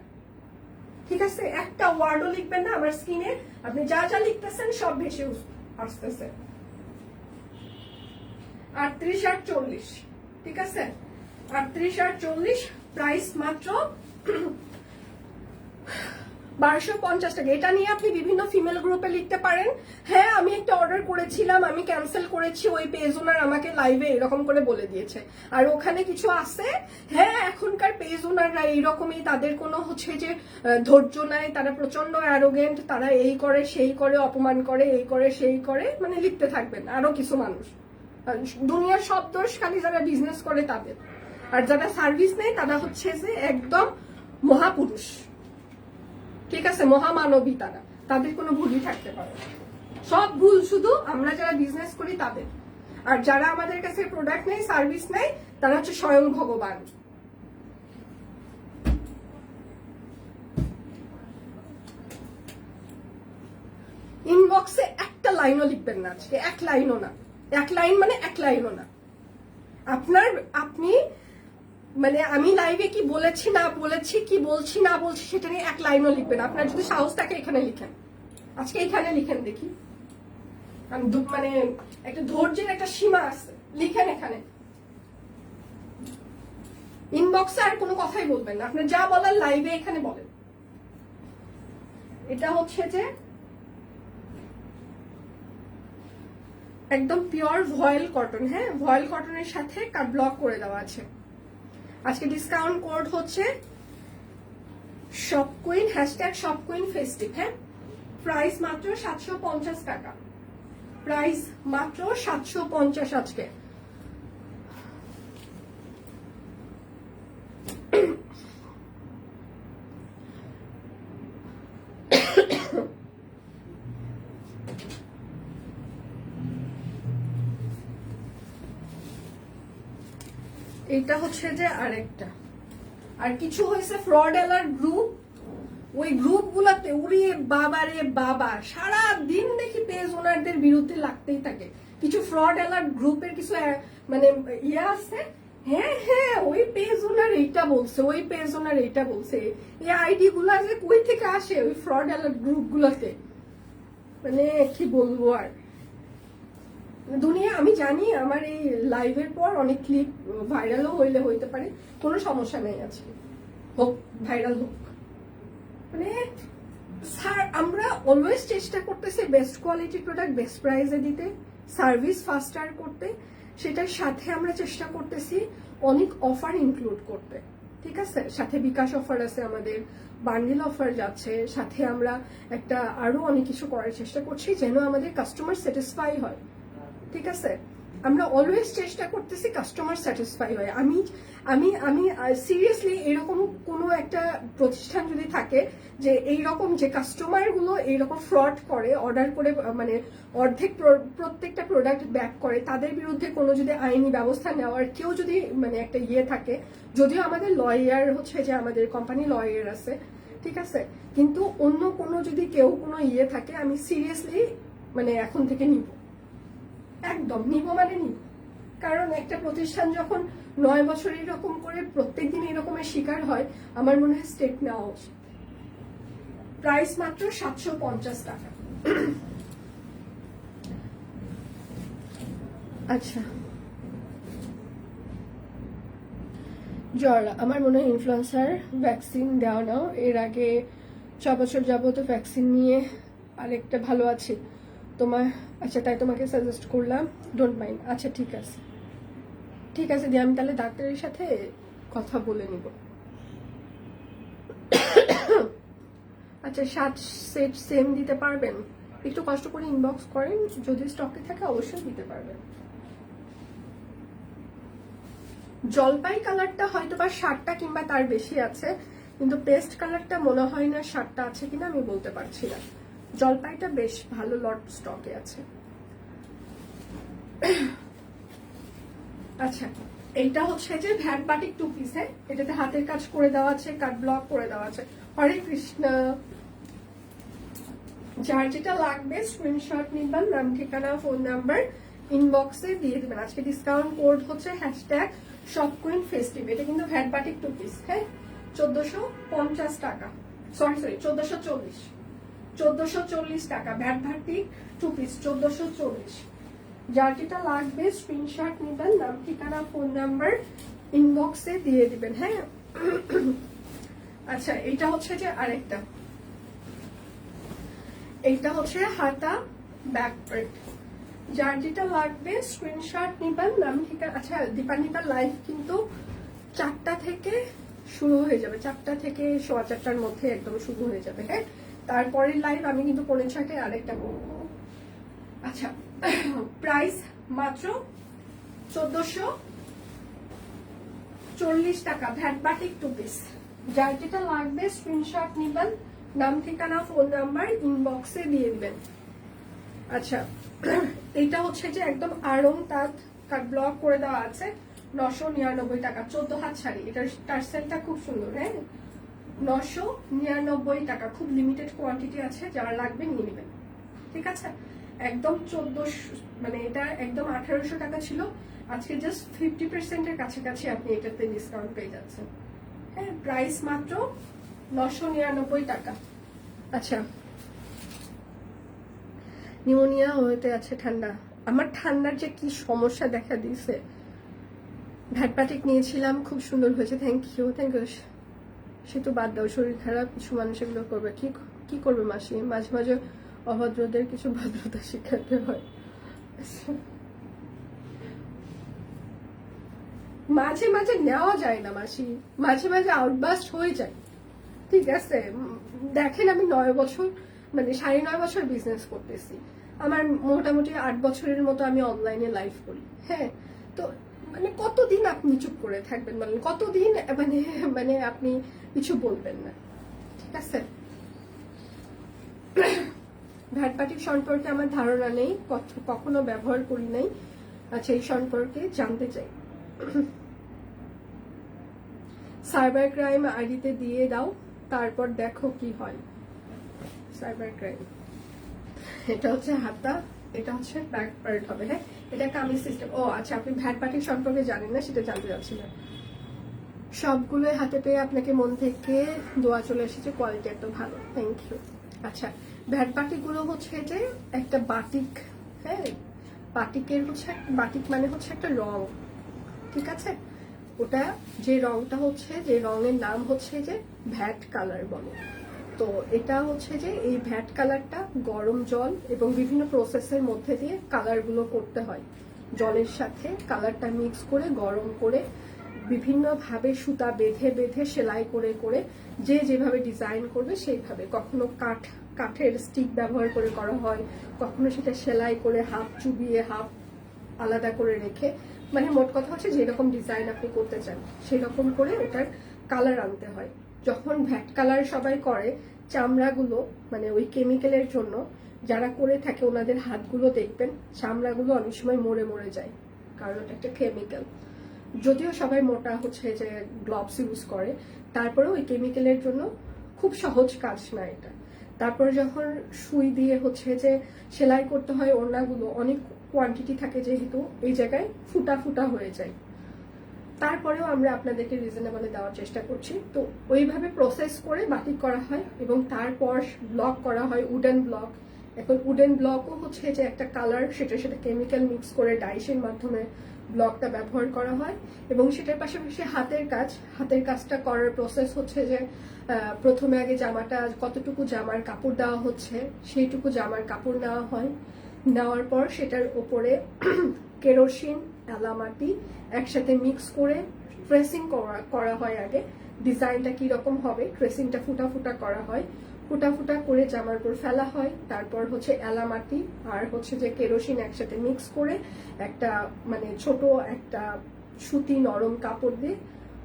ঠিক আছে? একটা ওয়ার্ডও লিখবেন না। আমার স্ক্রিনে আপনি যা লিখতেছেন সব ভেসে আসতেছে। 38 আর 40, ঠিক আছে? 38 আর 40, প্রাইস মাত্র 1250 টাকা। এটা নিয়ে আপনি বিভিন্ন ফিমেল গ্রুপে লিখতে পারেন, হ্যাঁ আমি একটা অর্ডার করেছিলাম, আমি ক্যান্সেল করেছি, ওই পেজ ওনার আমাকে লাইভে এরকম করে বলে দিয়েছে। আর ওখানে কিছু আছে, হ্যাঁ এখনকার পেজ ওনাররা এইরকমই, তাদের কোনো হচ্ছে যে ধৈর্য নাই, তারা প্রচন্ড অ্যারোগেন্ট, তারা এই করে সেই করে, অপমান করে, এই করে সেই করে, মানে লিখতে থাকবেন আরো কিছু মানুষ। দুনিয়ার সব দোষ খালি যারা বিজনেস করে তাদের, আর যারা সার্ভিস নেয় তারা হচ্ছে যে একদম মহাপুরুষ, ঠিক আছে, মহামানবী তারা, তাদের কোনো ভুলই থাকতে পারে না। সব ভুল শুধু আমরা যারা বিজনেস করি তাদের, আর যারা আমাদের কাছে প্রোডাক্ট নেই, সার্ভিস নেই, তারা হচ্ছে স্বয়ং ভগবান। ইনবক্সে একটা লাইনও লিখবেন না আজকে, এক লাইনও না, এক লাইন মানে এক লাইনও না। আপনি মানে আমি লাইভে কি বলেছি না বলেছি, কি বলছি না বলছি, সেটা নিয়ে এক লাইনও লিখবেন। আপনার যদি সাহস থাকে এখানে লিখেন, আজকে এখানে লিখেন দেখি। মানে একটা ধৈর্যের একটা সীমা আছে, লিখেন এখানে। ইনবক্সে আর কোনো কথাই বলবেন না, আপনার যা বলার লাইভে এখানে বলেন। এটা হচ্ছে যে একদম পিওর ভয়েল কটন, হ্যাঁ ভয়েল কটনের সাথে কাট ব্লক করে দেওয়া আছে। আজকে ডিসকাউন্ট কোড হচ্ছে শপকুইন, #শপকুইন ফেস্টিভ, হ্যাঁ প্রাইস মাত্র 750 টাকা, প্রাইস মাত্র 750 আজকে। এটা হচ্ছে যে আরেকটা, আর কিছু হয়েছে ফ্রড অ্যালার্ট গ্রুপ, ওই গ্রুপ গুলাতে উড়িয়ে বাবা রে বাবা, সারা দিন দেখি পেজ ওনারদের বিরুদ্ধে লাগতেই থাকে। কিছু ফ্রড অ্যালার্ট গ্রুপের কিছু মানে ইয়ে আছে, হ্যাঁ হ্যাঁ ওই পেজ ওনার এইটা বলছে, ওই পেজ ওনার এইটা বলছে, এই আইডি গুলা যে কই থেকে আসে ওই ফ্রড অ্যালার্ট গ্রুপ গুলাতে, মানে কি বলবো আর। দুনিয়া আমি জানি আমার এই লাইভের পর অনেক ক্লিপ ভাইরালও হইতে পারে, কোনো সমস্যা নেই, আজকে হোক ভাইরাল হোক। মানে স্যার আমরা অলওয়েজ চেষ্টা করতেছি বেস্ট কোয়ালিটি প্রোডাক্ট বেস্ট প্রাইসে দিতে, সার্ভিস ফাস্টার করতে, সেটার সাথে আমরা চেষ্টা করতেছি অনেক অফার ইনক্লুড করতে, ঠিক আছে। সাথে বিকাশ অফার আছে আমাদের, বান্ডিল অফার যাচ্ছে, সাথে আমরা একটা আরো অনেক কিছু করার চেষ্টা করছি যেন আমাদের কাস্টমার স্যাটিসফাই হয়, ঠিক আছে। আমরা অলওয়েজ চেষ্টা করতেছি কাস্টমার স্যাটিসফাই হয়। আমি আমি আমি সিরিয়াসলি এরকম কোনো একটা প্রতিষ্ঠান যদি থাকে যে এইরকম যে কাস্টমার গুলো এইরকম ফ্রড করে, অর্ডার করে মানে অর্ধেক প্রত্যেকটা প্রোডাক্ট ব্যাক করে, তাদের বিরুদ্ধে কোনো যদি আইনি ব্যবস্থা নেওয়ার কেউ যদি মানে একটা ইয়ে থাকে, যদিও আমাদের লয়ার হচ্ছে যে আমাদের কোম্পানি লয়ার আছে, ঠিক আছে, কিন্তু অন্য কোনো যদি কেউ কোনো ইয়ে থাকে, আমি সিরিয়াসলি মানে এখন থেকে নিব, একদম নিব মানে নিব। কারণ একটা প্রতিষ্ঠান যখন 9 বছর এরকম করে প্রত্যেকদিন এরকমের শিকার হয়, আমার মনে হয় স্টেপ নেওয়া উচিত। প্রাইস মাত্র 750 টাকা। আচ্ছা জ্বর, আমার মনে হয় ইনফ্লুয়েন্সার ভ্যাকসিন দেওয়া নাও, এর আগে 6 বছর যাবত ভ্যাকসিন নিয়ে আরেকটা ভালো আছে তোমার, আচ্ছা তাই তোমাকে সাজেস্ট করলাম, ডোন্ট মাইন্ড। আচ্ছা ঠিক আছে ঠিক আছে, দিয়ে আমি তাহলে ডাক্তারের সাথে কথা বলে নিব। আচ্ছা 7 সেট সেম দিতে পারবেন? একটু কষ্ট করে ইনবক্স করেন, যদি স্টকে থাকে অবশ্যই দিতে পারবেন। জলপাই কালারটা হয়তো বা 7টা কিংবা তার বেশি আছে, কিন্তু পেস্ট কালারটা মনে হয় না 7টা আছে কিনা আমি বলতে পারছি না। জলপাইটা বেশ ভালো লট স্টকে আছে। আচ্ছা এইটা হচ্ছে যে ভ্যাট বাটিক 2 পিস, এটাতে হাতের কাজ করে দেওয়া আছে, কাট ব্লক করে দেওয়া আছে। হরে কৃষ্ণ, যার যেটা লাগবে স্ক্রিনশট নিবেন, নাম ঠিকানা ফোন নাম্বার ইনবক্সে দিয়ে দিবেন। আজকে ডিসকাউন্ট কোড হচ্ছে #শপকুইন ফেস্টিভ। এটা কিন্তু ভ্যাট বাটিক 2 পিস, হ্যাঁ 1450 টাকা, সরি 1440 টাকা। VAT batik 2 piece 1440। যার যেটা লাগবে স্ক্রিনশট নিবেন, নাম ঠিকানা ফোন নাম্বার ইনবক্সে দিয়ে দিবেন, হ্যাঁ। আচ্ছা এটা হচ্ছে যে আরেকটা, এইটা হচ্ছে হাতা ব্যাক প্রিন্ট। যার যেটা লাগবে স্ক্রিনশট নিবেন, নাম ঠিকানা। আচ্ছা দীপান্বিতার লাইভ কিন্তু 4টা থেকে শুরু হয়ে যাবে, 4টা থেকে 4:15টার মধ্যে একদম শুরু হয়ে যাবে। হ্যাঁ, তারপরের লাইভ আমি কিন্তু 5:45টায় আরেকটা করবো। আচ্ছা, প্রাইস মাত্র 1440 টাকা, ভ্যাট বাটিক 2 পিস। যার যেটা লাগবে স্ক্রিনশট নিবেন, নাম ঠিকানা ফোন নাম্বার ইনবক্সে দিয়ে দিবেন। আচ্ছা, এইটা হচ্ছে যে একদম আড়ং তাঁত কাট ব্লক করে দেওয়া আছে, 999 টাকা, 14 হাত শাড়ি। এটার টার্সেলটা খুব সুন্দর। হ্যাঁ, 999 টাকা, খুব লিমিটেড কোয়ান্টিটি আছে, যারা লাগবে নিয়ে নেবেন। ঠিক আছে, একদম 1400, মানে এটা একদম 1800 টাকা ছিল, আজকে জাস্ট 50%-এর কাছাকাছি আপনি এটাতে ডিসকাউন্ট পেয়ে যাচ্ছেন। হ্যাঁ, প্রাইস মাত্র 999 টাকা। আচ্ছা, নিউমোনিয়া হতে আছে, ঠান্ডা। আমার ঠান্ডার যে কি সমস্যা দেখা দিয়েছে, ভ্যাটপাটিক নিয়েছিলাম, খুব সুন্দর হয়েছে, থ্যাংক ইউ। সে তো বাদ দাও, শরীর খারাপ, কিছু মানুষ এগুলো করবে, কি করবে মাসি, মাঝে মাঝে অভদ্রদের কিছু ভদ্রতা শিখাতে হয়। মাঝে মাঝে নেওয়া যায় না মাসি, মাঝে মাঝে আউটবাস্ট হয়ে যায়। ঠিক আছে, দেখেন আমি 9 বছর, মানে 9.5 বছর বিজনেস করতেছি, আমার মোটামুটি 8 বছরের মতো আমি অনলাইনে লাইভ করি। হ্যাঁ, তো মানে কতদিন আপনি চুপ করে থাকবেন বলেন, কতদিন মানে আপনি কিছু বলবেন না। ঠিক আছে, ভ্যাটপাটিক সম্পর্কে আমার ধারণা নেই, কখনো ব্যবহার করি নাই। আচ্ছা, এই সম্পর্কে জানতে চাই। সাইবার ক্রাইম আইডিতে দিয়ে দাও, তারপর দেখো কি হয়। সাইবার ক্রাইম, এটা হচ্ছে হাতা, এটা হচ্ছে ব্যাক পার্ট হবে। হ্যাঁ, এটা কামিজ সিস্টেম। ও আচ্ছা, আপনি ভ্যাটপাটিক সম্পর্কে জানেন না, সেটা জানতে চাচ্ছিলেন। সবগুলো হাতে পেয়ে আপনাকে মন থেকে দোয়া চলে এসেছে, কোয়ালিটি এত ভালো, থ্যাংক ইউ। আচ্ছা, ভ্যাটপাটিক গুলো হচ্ছে যে একটা বাটিক। হ্যাঁ, বাটিকের হচ্ছে, বাটিক মানে হচ্ছে একটা রং। ঠিক আছে, ওটা যে রংটা হচ্ছে, যে রঙের নাম হচ্ছে যে ভ্যাট কালার বলে। তো এটা হচ্ছে যে এই ভ্যাট কালারটা গরম জল এবং বিভিন্ন প্রসেসের মধ্যে দিয়ে কালারগুলো করতে হয়। জলের সাথে কালারটা মিক্স করে গরম করে বিভিন্নভাবে সুতা বেঁধে বেঁধে সেলাই করে করে যে যেভাবে ডিজাইন করবে সেইভাবে, কখনো কাঠের স্টিক ব্যবহার করে করা হয়, কখনো সেটা সেলাই করে হাফ চুবিয়ে হাফ আলাদা করে রেখে, মানে মোট কথা হচ্ছে যেরকম ডিজাইন আপনি করতে চান সেরকম করে ওটার কালার আনতে হয়। যখন ভ্যাট কালার সবাই করে, চামড়াগুলো মানে ওই কেমিক্যালের জন্য যারা করে থাকে ওনাদের হাতগুলো দেখবেন চামড়াগুলো অনেক সময় মরে মরে যায়, কারণ ওটা একটা কেমিক্যাল। যদিও সবাই মোটা হচ্ছে যে গ্লোভস ইউজ করে, তারপরে ওই কেমিক্যালের জন্য খুব সহজ কাজ না এটা। তারপরে যখন সুই দিয়ে হচ্ছে যে সেলাই করতে হয়, ওড়নাগুলো অনেক কোয়ান্টিটি থাকে যেহেতু, এই জায়গায় ফুটা ফুটা হয়ে যায়। তারপরেও আমরা আপনাদেরকে রিজনেবলে দেওয়ার চেষ্টা করছি। তো ওইভাবে প্রসেস করে বাটিক করা হয় এবং তারপর ব্লক করা হয়, উডেন ব্লক। এখন উডেন ব্লকও হচ্ছে যে একটা কালার, সেটার সাথে কেমিক্যাল মিক্স করে ডাইসের মাধ্যমে ব্লকটা ব্যবহার করা হয়। এবং সেটার পাশাপাশি হাতের কাজটা করার প্রসেস হচ্ছে যে প্রথমে আগে জামাটা কতটুকু জামার কাপড় দেওয়া হচ্ছে সেইটুকু জামার কাপড় নেওয়া হয়, নেওয়ার পর সেটার ওপরে কেরোসিন, এলামাটি একসাথে মিক্স করে ট্রেসিং করা হয়। আগে ডিজাইনটা কি রকম হবে, ট্রেসিংটা ফুটা ফুটা করা হয়, ফুটা ফুটা করে জামার উপর ফেলা হয়। তারপর হচ্ছে এলামাটি আর হচ্ছে যে কেরোসিন একসাথে মিক্স করে একটা মানে ছোট একটা সুতি নরম কাপড় দিয়ে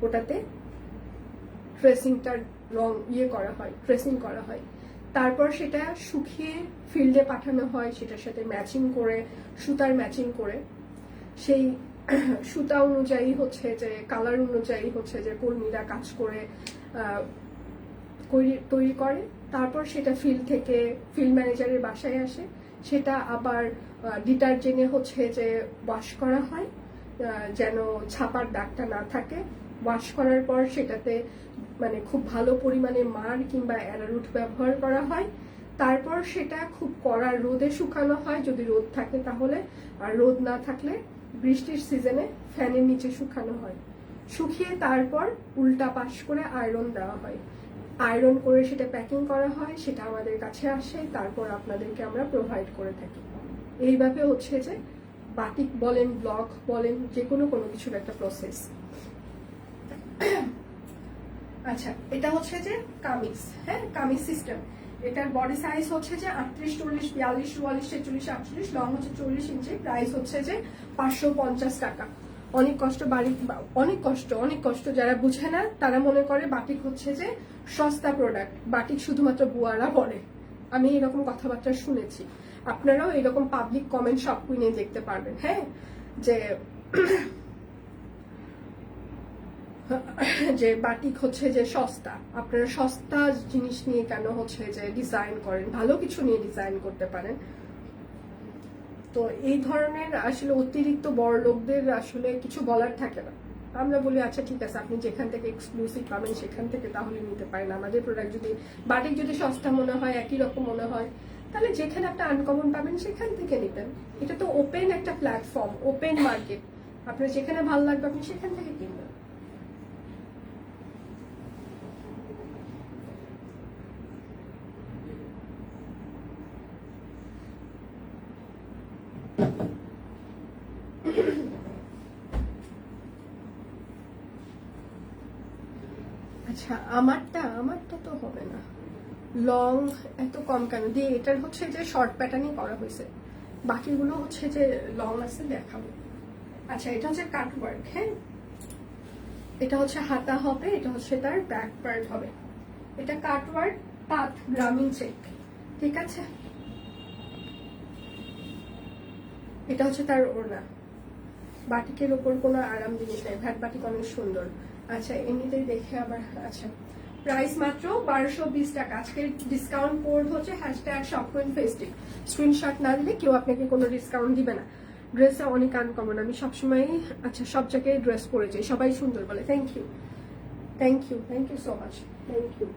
ওটাতে ট্রেসিংটার রং করা হয়, ট্রেসিং করা হয়। তারপর সেটা শুকিয়ে ফিল্ডে পাঠানো হয়, সেটার সাথে ম্যাচিং করে, সুতার ম্যাচিং করে, সেই সুতা অনুযায়ী হচ্ছে যে কালার অনুযায়ী হচ্ছে যে কর্মীরা কাজ করে তৈরি করে। তারপর সেটা ফিল্ড ম্যানেজারের বাসায় আসে, সেটা আবার ডিটারজেন্টে হচ্ছে যে ওয়াশ করা হয় যেন ছাপার দাগটা না থাকে। ওয়াশ করার পর সেটাতে মানে খুব ভালো পরিমাণে মার কিংবা অ্যারারুট ব্যবহার করা হয়। তারপর সেটা খুব কড়া রোদে শুকানো হয় যদি রোদ থাকে তাহলে, আর রোদ না থাকলে বৃষ্টির সিজনে ফ্যানের নিচে শুকানো হয়। শুকিয়ে তারপর উল্টা পাশ করে আয়রন দেওয়া হয়। আয়রন করে সেটা প্যাকিং করা হয়, সেটা আমাদের কাছে আসে, তারপর আপনাদেরকে আমরা প্রোভাইড করে থাকি। এইভাবে হচ্ছে যে বাটিক বলেন, ব্লক বলেন, যে কোনো কিছুর একটা প্রসেস। আচ্ছা, এটা হচ্ছে যে কামিজ, হ্যাঁ কামিজ সিস্টেম। এটার বডি সাইজ হচ্ছে যে 38, 40, 42, 44, 46, 48, লং হচ্ছে 40 ইঞ্চি। প্রাইস হচ্ছে যে 550 টাকা। অনেক কষ্ট অনেক কষ্ট যারা বুঝে না তারা মনে করে বাটিক হচ্ছে যে সস্তা প্রোডাক্ট, বাটিক শুধুমাত্র বুয়ারা পরে। আমি এরকম কথাবার্তা শুনেছি, আপনারাও এরকম পাবলিক কমেন্ট সব কুইনে দেখতে পারবেন, হ্যাঁ যে বাটিক হচ্ছে যে সস্তা। আপনারা সস্তা জিনিস নিয়ে কেন হচ্ছে যে ডিজাইন করেন, ভালো কিছু নিয়ে ডিজাইন করতে পারেন। তো এই ধরনের আসলে অতিরিক্ত বড় লোকদের আসলে কিছু বলার থাকে না। আমরা বলি আচ্ছা ঠিক আছে, আপনি যেখান থেকে এক্সক্লুসিভ পাবেন সেখান থেকে তাহলে নিতে পারেন। আমাদের প্রোডাক্ট যদি বাটিক যদি সস্তা মনে হয়, একই রকম মনে হয়, তাহলে যেখানে একটা আনকমন পাবেন সেখান থেকে নিতেন। এটা তো ওপেন একটা প্ল্যাটফর্ম, ওপেন মার্কেট, আপনার যেখানে ভালো লাগবে আপনি সেখান থেকে কিনবেন। আচ্ছা, আমারটা তো হবে না, লং এত কম কেন দিয়ে? এটার হচ্ছে যে শর্ট প্যাটার্নই করা হয়েছে, বাকিগুলো হচ্ছে যে লং আছে, দেখাবো। আচ্ছা, এটা হচ্ছে কাট ওয়ার্ক, হ্যাঁ এটা হচ্ছে হাতা হবে, এটা হচ্ছে তার ব্যাক পার্ট হবে। এটা কাট ওয়ার্ক, তাঁত গ্রামীণ চেক, ঠিক আছে। এটা হচ্ছে তার ওড়না। বাটিকের ওপর কোনো আরাম জিনিস নেই, ভ্যাট বাটিক অনেক সুন্দর। আচ্ছা, এমনিতেই দেখে আবার। আচ্ছা, প্রাইস মাত্র 1220 টাকা। আজকের ডিসকাউন্ট কোড হচ্ছে #shopqueenfestive। স্ক্রিনশট না দিলে কেউ আপনাকে কোনো ডিসকাউন্ট দিবে না। ড্রেসটা অনেক আনকমন, আমি সবসময় আচ্ছা সব জায়গায় ড্রেস পরেছি, সবাই সুন্দর বলে। Thank you so much, thank you.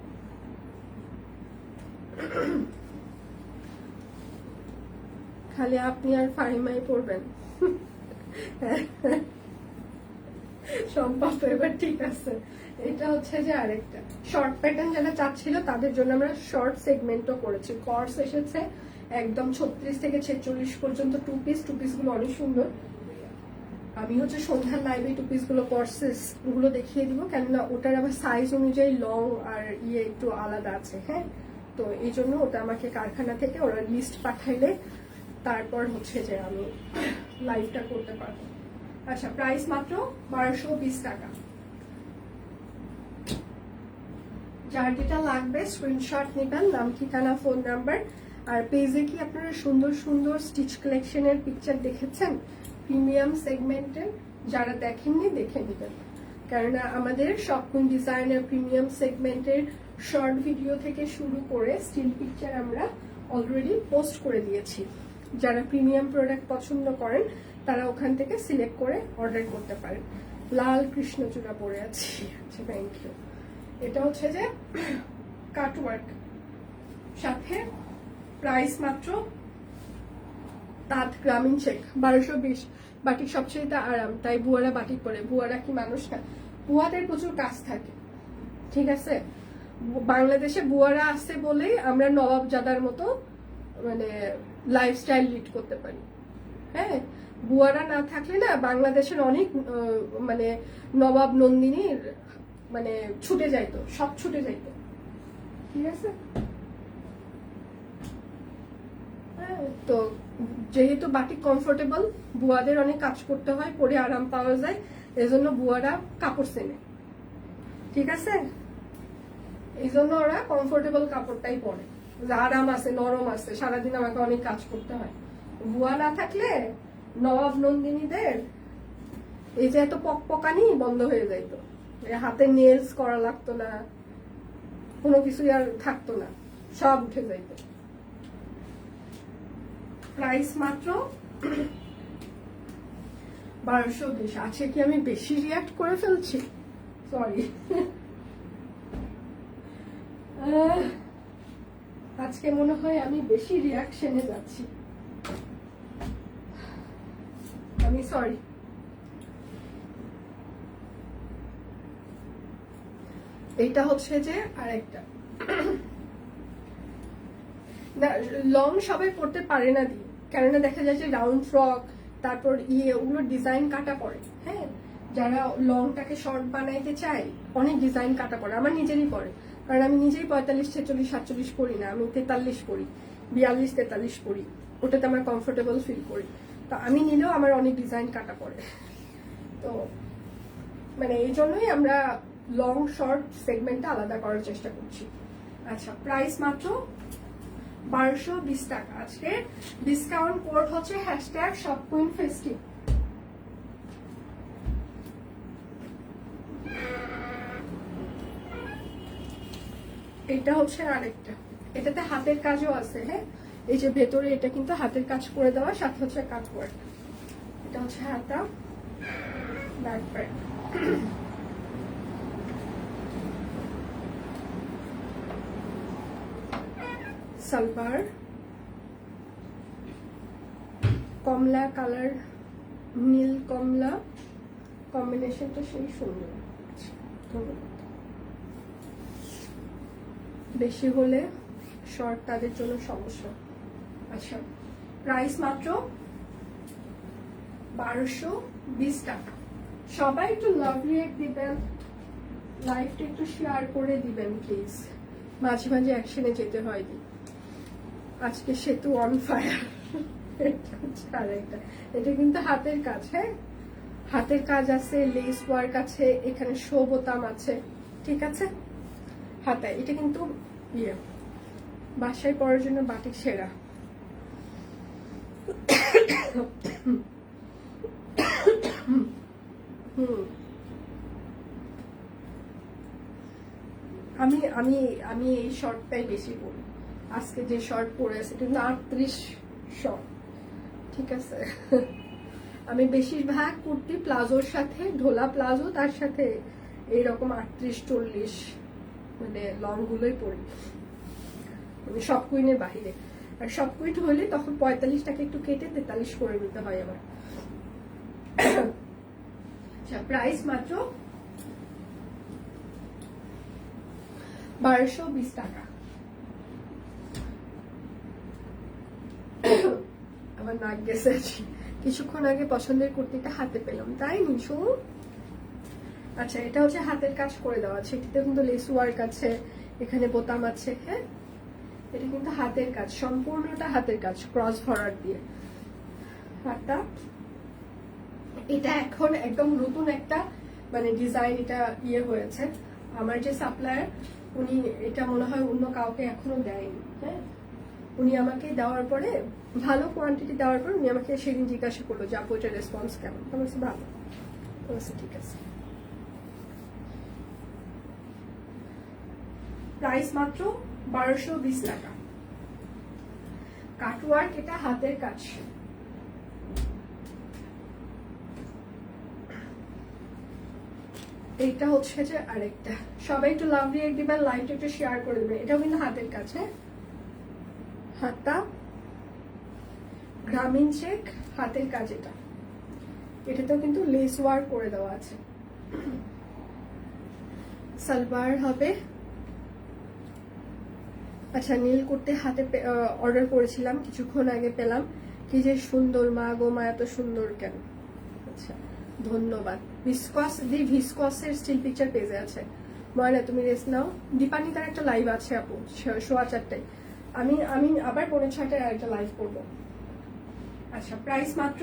খালি আপনি আর ফাহিমাই পড়বেন। সম্ভব, এবার ঠিক আছে। এটা হচ্ছে যে আরেকটা শর্ট প্যাটার্ন যারা চাচ্ছিল তাদের জন্য আমরা শর্ট সেগমেন্টও করেছি। কর্স এসেছে একদম 36 থেকে 46 পর্যন্ত টু পিস গুলো অনেক সুন্দর। আমি হচ্ছে সন্ধ্যার লাইভে টু পিস গুলো কর্সেস গুলো দেখিয়ে দিব, কেননা ওটার আবার সাইজ অনুযায়ী লং আর একটু আলাদা আছে, হ্যাঁ তো এই জন্য ওটা আমাকে কারখানা থেকে ওরা লিস্ট পাঠাইলে তারপর হচ্ছে যে আমি লাইভটা করতে পারবো। আচ্ছা, প্রাইস মাত্র 1220 টাকা। যার যেটা লাগবে স্ক্রিনশট নেবেন, নাম, ঠিকানা, ফোন নাম্বার। আর পেজে কি আপনারা সুন্দর সুন্দর স্টিচ কালেকশনের পিকচার দেখেছেন প্রিমিয়াম সেগমেন্টের? যারা দেখেননি দেখে নেবেন, কেননা আমাদের শপকুইন ডিজাইনের প্রিমিয়াম সেগমেন্টের শর্ট ভিডিও থেকে শুরু করে স্টিল পিকচার আমরা অলরেডি পোস্ট করে দিয়েছি। যারা প্রিমিয়াম প্রোডাক্ট পছন্দ করেন তারা ওখান থেকে সিলেক্ট করে অর্ডার করতে পারেন। লাল কৃষ্ণচূড়া পরে আছি। আচ্ছা, থ্যাংক ইউ। এটা হচ্ছে যে কাটওয়ার্ক, সাথে প্রাইস মাত্র তাঁত গ্রামীণ চেক 1220। বাটিক সবচেয়ে আরাম, তাই বুয়ারা বাটিক পরে। বুয়ারা কি মানুষ না? বুয়াদের প্রচুর কাজ থাকে, ঠিক আছে। বাংলাদেশে বুয়ারা আছে বলেই আমরা নবাবজাদার মতো মানে লাইফস্টাইল লিড করতে পারি, হ্যাঁ। বুয়ারা না থাকলে না বাংলাদেশের অনেক মানে নবাব নন্দিনীর মানে ছুটে যাইতো, সব ছুটে যাইতো, ঠিক আছে। তো যেহেতু বাটিক কমফোর্টেবল, বুয়াদের অনেক কাজ করতে হয়, পরে আরাম পাওয়া যায়, এজন্য বুয়ারা কাপড় চেনে, ঠিক আছে। এই জন্য ওরা কমফোর্টেবল কাপড়টাই পরে, আরাম আছে, নরম আছে, সারাদিন আমাকে অনেক কাজ করতে হয়। বুয়া না থাকলে নবাব নন্দিনীদের এই যে এত পকপকানি বন্ধ হয়ে যাইতো, হাতে নেলস করা লাগতো না, কোনো কিছুই আর থাকতো না, সব উঠে যাইতো। প্রাইস মাত্র 1220। আছে কি আমি বেশি রিয়াক্ট করে ফেলছি? সরি। আজকে মনে হয় আমি বেশি রিয়াকশনে যাচ্ছি, আমি সরি। এইটা হচ্ছে যে আরেকটা লং সবাই পড়তে পারে না দি, কেননা দেখা যায় যে রাউন্ড ফ্রক, তারপর ওগুলো ডিজাইন কাটা পড়ে। হ্যাঁ, যারা লংটাকে শর্ট বানাইতে চায় অনেক ডিজাইন কাটা পড়ে, আমার নিজেরই পড়ে, কারণ আমি নিজেই 45, 46, 47 পড়ি না, আমি 43 পড়ি, 42, 43 পড়ি, ওটাতে আমার কমফোর্টেবল ফিল করি। তো আমি নিলেও আমার অনেক ডিজাইন কাটা পড়ে। তো মানে এই জন্যই আমরা লং শর্ট সেগমেন্টটা আলাদা করার চেষ্টা করছি। আচ্ছা, প্রাইস মাত্র 1220 টাকা। আজকে ডিসকাউন্ট কোড হচ্ছে #shopqueenfestive। এটা হচ্ছে আরেকটা, এটাতে হাতের কাজও আছে। হ্যাঁ, এই যে ভেতরে এটা কিন্তু হাতের কাজ করে দেওয়া, সাথে হচ্ছে কাটওয়ার্ক। এটা হচ্ছে হাতা, ব্যাক প্যান্ট। সালভার কমলা কালার, নীল কমলা কম্বিনেশনটা সেই সুন্দর। ধন্যবাদ। বেশি হলে শর্ট তাদের জন্য সমস্যা। আচ্ছা, প্রাইস মাত্র 1220 টাকা। সবাই একটু লাভ রিয়েক্ট দিবেন, লাইভটা একটু শেয়ার করে দিবেন প্লিজ। মাঝে মাঝে অ্যাকশনে যেতে হয়নি, আজকে সেতু অন ফায়ার। এটা কিন্তু হাতের কাজ। হ্যাঁ, হাতের কাজ আছে, লেস ওয়ার্ক আছে, এখানে শো বোতাম আছে, ঠিক আছে। হাতায় এটা কিন্তু বাসায় পরার জন্য বাটিক সেরা। আমি আমি আমি এই শর্টটাই বেশি পরি। আজকে যে শর্ট পরে আছে কিন্তু 38 শর্ট, ঠিক আছে। আমি বেশিরভাগ কুর্তি প্লাজোর সাথে, ঢোলা প্লাজো, তার সাথে এইরকম 38, 40 মানে লং গুলোই পরি, মানে সব কুইনের বাহিরে। আর সব কুইন হলে তখন 45টাকে একটু কেটে 43 করে নিতে হয় আমার। আচ্ছা, প্রাইস মাত্র 1220 টাকা। আমার নাক গেছে আছি, কিছুক্ষণ আগে পছন্দের কুর্তিটা হাতে পেলাম, তাই নিশু। আচ্ছা, এটা হচ্ছে হাতের কাজ করে দেওয়া আছে, এটাতে কিন্তু লেস ওয়ার্ক আছে, এখানে বোতাম আছে। হ্যাঁ, এটা কিন্তু হাতের কাজ, সম্পূর্ণটা হাতের কাজ, ক্রস ভরার দিয়ে হাতটা। এটা এখন একদম নতুন একটা মানে ডিজাইন, এটা হয়েছে। আমার যে সাপ্লায়ার, উনি এটা মনে হয় অন্য কাউকে এখনো দেয়নি। হ্যাঁ, উনি আমাকে দেওয়ার পরে, ভালো কোয়ান্টিটি দেওয়ার পর উনি আমাকে সেদিন জিজ্ঞাসা করলো যে আপু এটার রেসপন্স কেমন। আমি বলছি ভালো। ঠিক আছে। প্রাইস মাত্র 1220 টাকা। কাটওয়ার্ক, এটা হাতের কাজ। এইটা হচ্ছে যে আরেকটা, সবাই একটু লাভ রিয়েক্ট দিবেন, লাইভটা একটু শেয়ার করে দেবেন। এটাও কিন্তু হাতের কাজ। হ্যাঁ, হাতা, গ্রামীণ চেক, হাতের কাজ। এটাতেও কিন্তু লেস ওয়ার্ক করে দেওয়া আছে। সালভার হবে। আচ্ছা, নীল করতে হাতে অর্ডার করেছিলাম, কিছুক্ষণ আগে পেলাম। কি যে সুন্দর, মা গো মা, এত সুন্দর কেন। আচ্ছা, ধন্যবাদ। ভিসকসের স্টিল পিকচার পেজে আছে। ময়না, তুমি রেস্ট নাও। দীপানিতার একটা লাইভ আছে আপু, 4:15। আমি আবার 5:30টায় একটা লাইভ করবো। আচ্ছা, প্রাইস মাত্র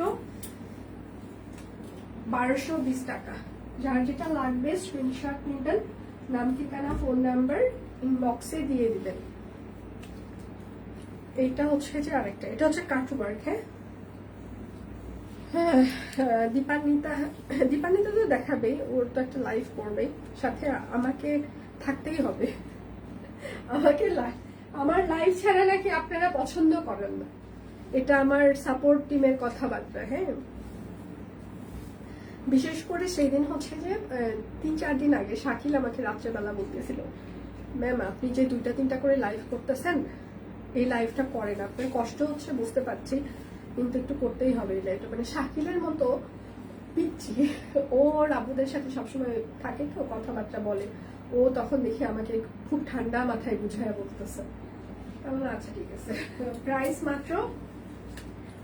1220 টাকা। যার যেটা লাগবে স্ক্রিনশট নিবেন, নাম, ঠিকানা, ফোন নাম্বার ইনবক্সে দিয়ে দিবেন। এইটা হচ্ছে যে আরেকটা, এটা হচ্ছে কাটওয়ার্ক। হ্যাঁ, দীপান্বিতা তো দেখাবেই, ওর তো একটা লাইভ করবেই, সাথে আমাকে থাকতেই হবে। আমার লাইভ ছাড়া নাকি আপনারা পছন্দ করেন না, এটা আমার সাপোর্ট টিমের কথাবার্তা। হ্যাঁ, বিশেষ করে সেই দিন হচ্ছে যে 3-4 দিন আগে শাকিল আমাকে রাত্রেবেলা বলতেছিল, ম্যাম আপনি যে 2-3টা করে লাইভ করতেছেন, এই লাইভটা করেন, আপনার কষ্ট হচ্ছে বুঝতে পারছি, কিন্তু একটু করতেই হবে এই লাইভটা। মানে শাকিলের মতো পিচ্ছি, ওর আবুদের সাথে সবসময় থাকে তো, কথাবার্তা বলে, ও ও তখন দেখি আমাকে খুব ঠান্ডা মাথায় বুঝায় বলতেছে। আচ্ছা ঠিক আছে। প্রাইস মাত্র,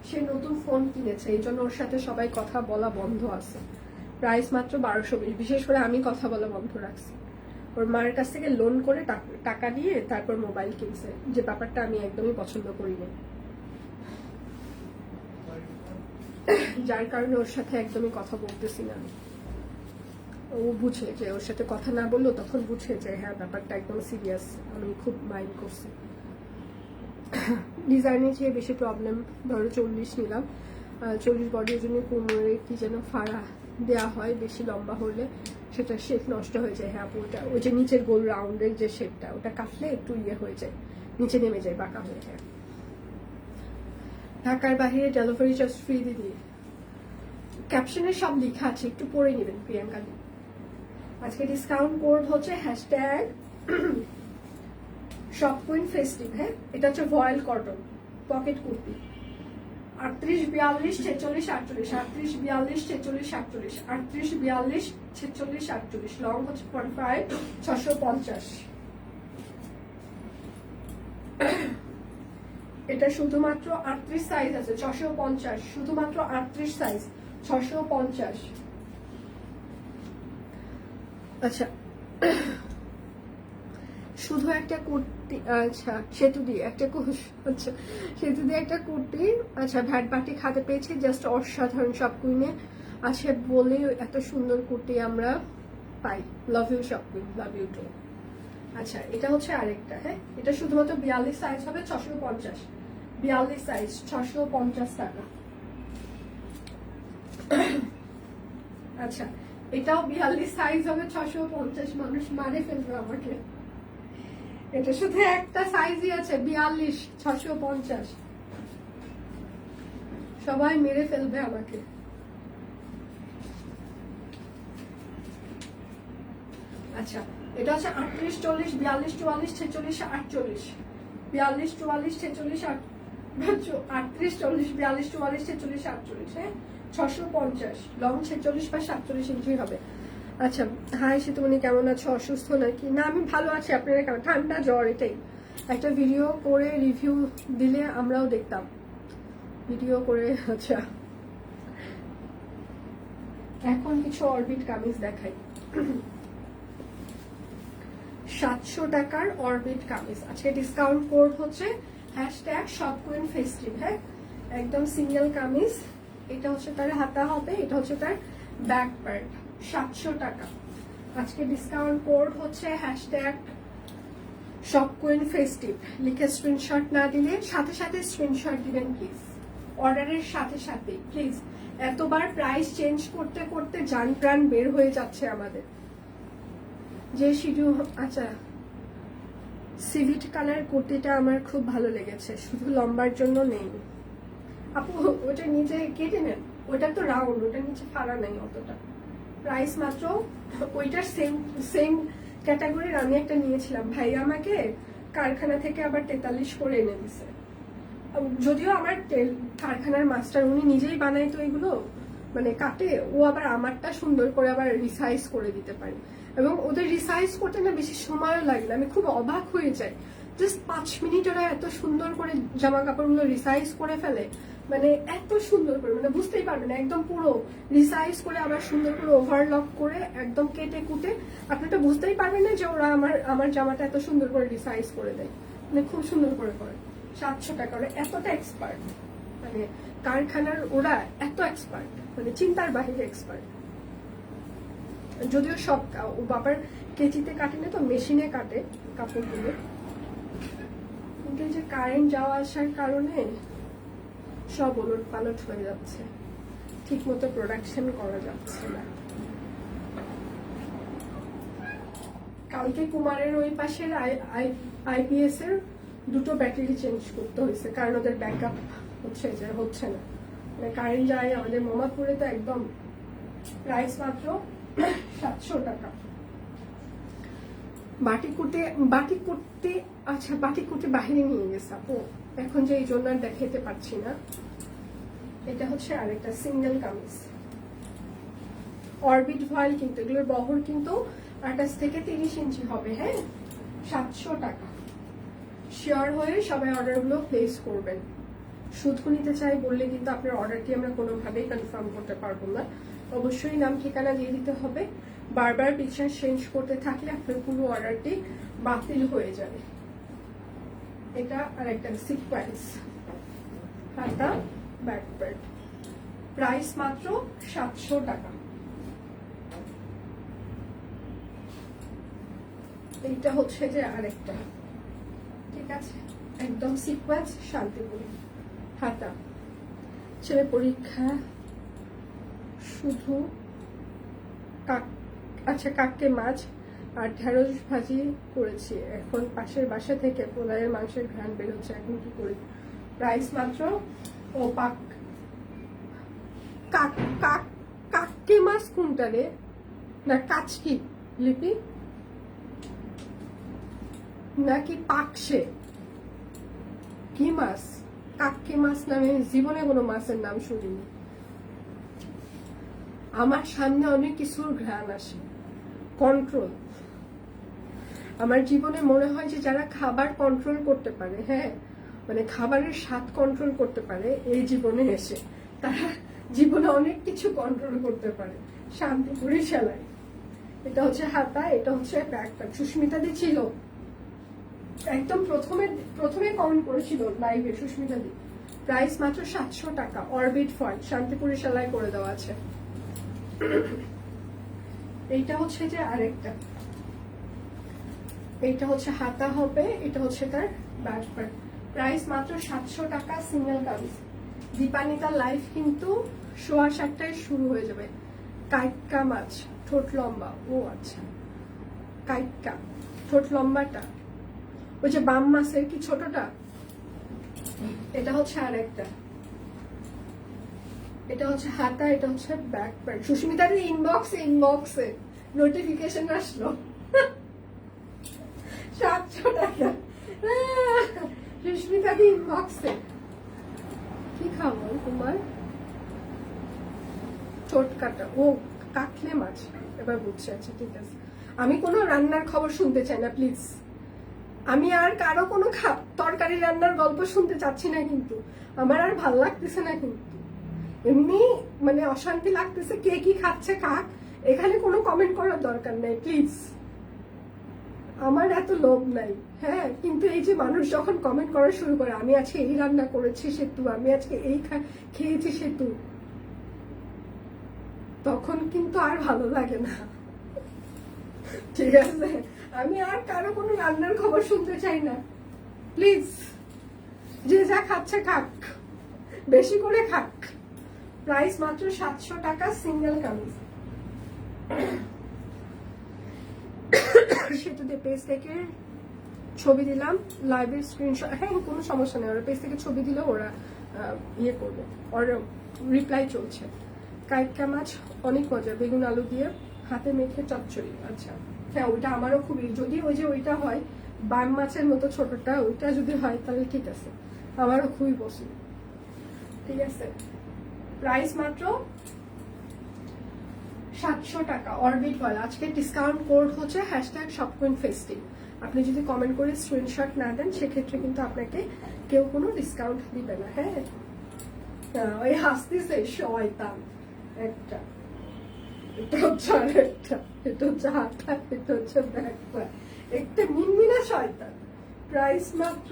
সে নতুন ফোন কিনেছে এই জন্য ওর সাথে সবাই কথা বলা বন্ধ আছে। প্রাইস মাত্র 1220। বিশেষ করে আমি কথা বলা বন্ধ রাখছি। ওর মায়ের কাছ থেকে লোন করে টাকা দিয়ে তারপর মোবাইল কিনছে, যে ব্যাপারটা আমি একদমই পছন্দ করি না, যার কারণে ওর সাথে একদমই কথা বলতেছি না আমি। ও বুঝে যে ওর সাথে কথা না বললো তখন বুঝে যে হ্যাঁ ব্যাপারটা একদম সিরিয়াস, আমি খুব মাইন্ড করছি। ডিজাইনের চেয়ে বেশি প্রবলেম, ধরো 40 নিলাম, 40 বডির জন্য কোমরে কি যেন ফাড়া দেওয়া হয় বেশি লম্বা হলে, সেটা শেপ নষ্ট হয়ে যায়। হ্যাঁ ওটা ওই যে নিচের গোল রাউন্ডের যে শেপটা, ওটা কাটলে একটু ইয়ে হয়ে যায়, নিচে নেমে যায়, বাঁকা হয়ে যায়। ঢাকার বাইরে ডেলিভারি চার্জ ফ্রি দিদি, ক্যাপশনে সব লেখা আছে, একটু পড়ে নেবেন প্রিয়াঙ্কা দি। আজকে ডিসকাউন্ট কোড হচ্ছে হ্যাশট্যাগ শপ কুইন ফেস্টিভ। হ্যাঁ এটা হচ্ছে ভয়েল কটন পকেট কুর্তি, 38 42 46 48, 38 42 46 48, 38 42 46 48, লং হচ্ছে 45, 650। এটা শুধুমাত্র 38 সাইজ আছে, 650, শুধুমাত্র 38 সাইজ, 650। আচ্ছা শুধু একটা কুর্তি, আচ্ছা সেতু দিয়ে একটা আচ্ছা সেতু দিয়ে একটা কুর্তি, আচ্ছা ভ্যাট বাটি খাতে পেয়েছি, জাস্ট অসাধারণ। সব কুইনে আছে বলে এত সুন্দর কুর্তি আমরা পাই। লাভ ইউ সব কুইন, লাভ ইউ টু। আচ্ছা এটা হচ্ছে আরেকটা, হ্যাঁ এটা শুধুমাত্র 42 সাইজ হবে, 650, 42 সাইজ 650 টাকা। আচ্ছা এটাও 42 সাইজ হবে, 650। মানুষ মারে ফেলবে আমাকে, এটা শুধু একটা সাইজই আছে 42, 650। সবাই মেরে ফেলবে আমাকে। আচ্ছা এটা হচ্ছে 38 40 42 44 46 48, 42 44 46 38 40 42 44 46 48, হ্যাঁ 650, লং 46 বা 47 ইঞ্চি হবে। আচ্ছা হাই শীতমণি, কেমন আছো? অসুস্থ নাকি? না আমি ভালো আছি। আপনারা কেমন? ঠান্ডা জ্বর, এটাই। একটা ভিডিও করে রিভিউ দিলে আমরাও দেখতাম, ভিডিও করে। আচ্ছা এখন কিছু অরবিট কামিজ দেখাই। 700 টাকার অরবিট কামিজ, আজকে ডিসকাউন্ট কোড হচ্ছে হ্যাশট্যাগ শপ কুইন ফেস্টিভ। হ্যাঁ একদম সিঙ্গেল কামিজ, এটা হচ্ছে তার হাতা হবে, এটা হচ্ছে তার ব্যাক পার্ট, 700 টাকা। আজকে ডিসকাউন্ট কোড হচ্ছে হ্যাশট্যাগ শপ কুইন ফেস্টিভ। লিখে স্ক্রিনশট না দিলে সাথে সাথে স্ক্রিনশট দিবেন প্লিজ, অর্ডারের সাথে সাথে প্লিজ। এতবার প্রাইস চেঞ্জ করতে করতে জান প্রাণ বের হয়ে যাচ্ছে আমাদের। যে শিডিউল, আচ্ছা সিভিট কালার কুর্তিটা আমার খুব ভালো লেগেছে, শুধু লম্বার জন্য নেই আপু, ওটা নিচে কেটে নেন, ওটা তো রাউন্ড, ওটা নিচে ফাড়া নেই অতটা। প্রাইস মাত্র, ওইটার সেম ক্যাটাগরির আমি একটা নিয়েছিলাম, ভাই আমাকে কারখানা থেকে আবার 43 করে এনে দিছে। যদিও আমার কারখানার মাস্টার, উনি নিজেই বানায় তো এগুলো, মানে কাটে, ও আবার আমারটা সুন্দর করে আবার রিসাইজ করে দিতে পারে। এবং ওদের রিসাইজ করতে না বেশি সময়ও লাগে না, আমি খুব অবাক হয়ে যাই। জাস্ট 5 মিনিট ওরা এত সুন্দর করে জামা কাপড়গুলো রিসাইজ করে ফেলে, মানে এত সুন্দর করে, মানে বুঝতেই পারবে না, একদম পুরো রিসাইজ করে আবার সুন্দর করে ওভারলক করে একদম কেটে কুটে, আপনি তো বুঝতেই পারবেন না যে ওরা আমার জামাটা এত সুন্দর করে রিসাইজ করে দেয়, মানে খুব সুন্দর করে করে। 700 টাকা, ওরা এতটা এক্সপার্ট, মানে কারখানার ওরা এত এক্সপার্ট, মানে চিন্তার বাহিরে এক্সপার্ট। যদিও সব ও বাবার কেচিতে কাটে না, তো মেশিনে কাটে কাপড়গুলো, কিন্তু যে কারেন্ট যাওয়া আসার কারণে সব ওলট পালট হয়ে যাচ্ছে, ঠিক মতো প্রোডাকশন করা যাচ্ছে না। কালকে কুমারের ওই পাশের আইপিএস এর 2টো ব্যাটারি চেঞ্জ করতে হয়েছে, কারণ ওদের ব্যাকআপ হচ্ছে না, মানে কারেন্ট যায় আমাদের মোহাম্মদপুরে তো একদম। প্রাইস মাত্র 700 টাকা। বাটিক কুর্তি, আচ্ছা বাটিক কুর্তি বাহিরে নিয়ে গেছে আপু, এখন যে এই জন্য আর দেখাতে পারছি না। এটা হচ্ছে আরেকটা সিঙ্গেল কামিজ, অরবিট ভয়েল, কিন্তু এগুলোর বহর কিন্তু 28 থেকে 30 ইঞ্চি হবে। হ্যাঁ, 700 টাকা। শিওর হয়ে সবাই অর্ডারগুলো প্লেস করবেন। শুধু নিতে চাই বললে কিন্তু আপনার অর্ডারটি আমরা কোনোভাবেই কনফার্ম করতে পারবো না। অবশ্যই নাম ঠিকানা দিয়ে দিতে হবে। বারবার পিকচার চেঞ্জ করতে থাকলে আপনার পুরো অর্ডারটি বাতিল হয়ে যাবে। এটা আর একটা সিকোয়েন্স হাতা ব্যাক পার্ট, প্রাইস মাত্র 700 টাকা। এইটা হচ্ছে যে আরেকটা, ঠিক আছে, একদম সিকোয়েন্স শান্তিপুরি হাতা। ছেলে পরীক্ষা শুধু আচ্ছা কাককে মাছ আর ঢেঁড়স ভাজি করেছি, এখন পাশের বাসা থেকে পোলারের মাংসের ঘ্রাণ বেরোচ্ছে, এখন কি করি? প্রাইস মাত্র ও পাক কাক কাক কাককে মাছ কোনটা রে? না কাচকি লিপি নাকি পাকসে? কি মাছ? কাককে মাছ নামে জীবনে কোনো মাছের নাম শুনিনি। আমার সামনে অনেক কিছুর ঘ্রাণ আসে, কন্ট্রোল। আমার জীবনে মনে হয় যে যারা খাবার কন্ট্রোল করতে পারে, হ্যাঁ মানে খাবারের স্বাদ কন্ট্রোল করতে পারে, এই জীবনে এসে তারা জীবনে অনেক কিছু কন্ট্রোল করতে পারে। শান্তিপুরি সেলাই। এটা হচ্ছে হাতা, এটা হচ্ছে ব্যাকটা। সুস্মিতা দি ছিল একদম প্রথমে কমেন্ট করেছিল লাইভে, সুস্মিতা দি। প্রাইস মাত্র 700 টাকা। অরবিট ফয়েল, শান্তিপুরি সেলাই করে দেওয়া আছে। এইটা হচ্ছে যে আরেকটা, এইটা হচ্ছে হাতা হবে, এটা হচ্ছে তার ব্যাক পার্ট। প্রাইস মাত্র 700 টাকা, সিঙ্গেল কামিজ। দীপানিতার লাইফ কিন্তু 7:15টায় শুরু হয়ে যাবে। কাইকা মাছ, ঠোঁট লম্বা। ও আচ্ছা, কাইকা ঠোঁট লম্বাটা ওই যে বাম মাছের কি ছোটটা? এটা হচ্ছে আরেকটা, এটা হচ্ছে হাতা, এটা হচ্ছে ব্যাক পার্ট। সুস্মিতার ইনবক্সে নোটিফিকেশন আসলো 700 টাকা। সুস্মিতার ইনবক্সে কি খাবো তোমার? ঠোঁট কাটা। ও কাটলে মাছ, এবার বুঝছি। আচ্ছা ঠিক আছে, আমি কোনো রান্নার খবর শুনতে চাই না প্লিজ। আমি আর কারো কোনো তরকারি রান্নার গল্প শুনতে চাচ্ছি না, কিন্তু আমার আর ভাল লাগতেছে না। কিন্তু এমনি মানে অশান্তি লাগতেছে। কে কি খাচ্ছে খাক, এখানে কোনো কমেন্ট করার দরকার নেই প্লিজ। আমার এত লোভ নাই। হ্যাঁ, কিন্তু এই যে মানুষ যখন কমেন্ট করা শুরু করে, আমি আজকে এই রান্না করেছি সেতু, আমি আজকে এই খেয়েছি সেতু, তখন কিন্তু আর ভালো লাগে না। ঠিক আছে, আমি আর কারো কোনো রান্নার খবর শুনতে চাই না প্লিজ। যে যা খাচ্ছে খাক, বেশি করে খাক। প্রাইস মাত্র 700 টাকা, সিঙ্গেল কামিজ। সেটা দিয়ে পেজ থেকে ছবি দিলাম, লাইভের স্ক্রিনশট। হ্যাঁ, কোনো সমস্যা নেই, ওরা পেজ থেকে ছবি দিলে ওরা ইয়ে করবে, ওরা রিপ্লাই চলছে। কাইকা মাছ অনেক মজা, বেগুন আলু দিয়ে হাতে মেখে চচ্চড়ি। আচ্ছা হ্যাঁ, ওইটা আমারও খুবই, যদি ওই যে ওইটা হয় বাম মাছের মতো ছোটটা, ওইটা যদি হয় তাহলে ঠিক আছে, আমারও খুবই পছন্দ। ঠিক আছে, প্রাইস মাত্র 700 টাকা। Orbit foil. আজকে ডিসকাউন্ট কোড হচ্ছে #shopqueenfestive। আপনি যদি কমেন্ট করে স্ক্রিনশট না দেন, সেক্ষেত্রে কিন্তু আপনাকে কেউ কোনো ডিসকাউন্ট দিবে না। হ্যাঁ, ওই হাসতেছে শয়তান একটা। এটা হচ্ছে আরেকটা, এটা হচ্ছে হাতা, এটা হচ্ছে ব্যাক পার্ট। একটা মিনমিনা শয়তান। প্রাইস মাত্র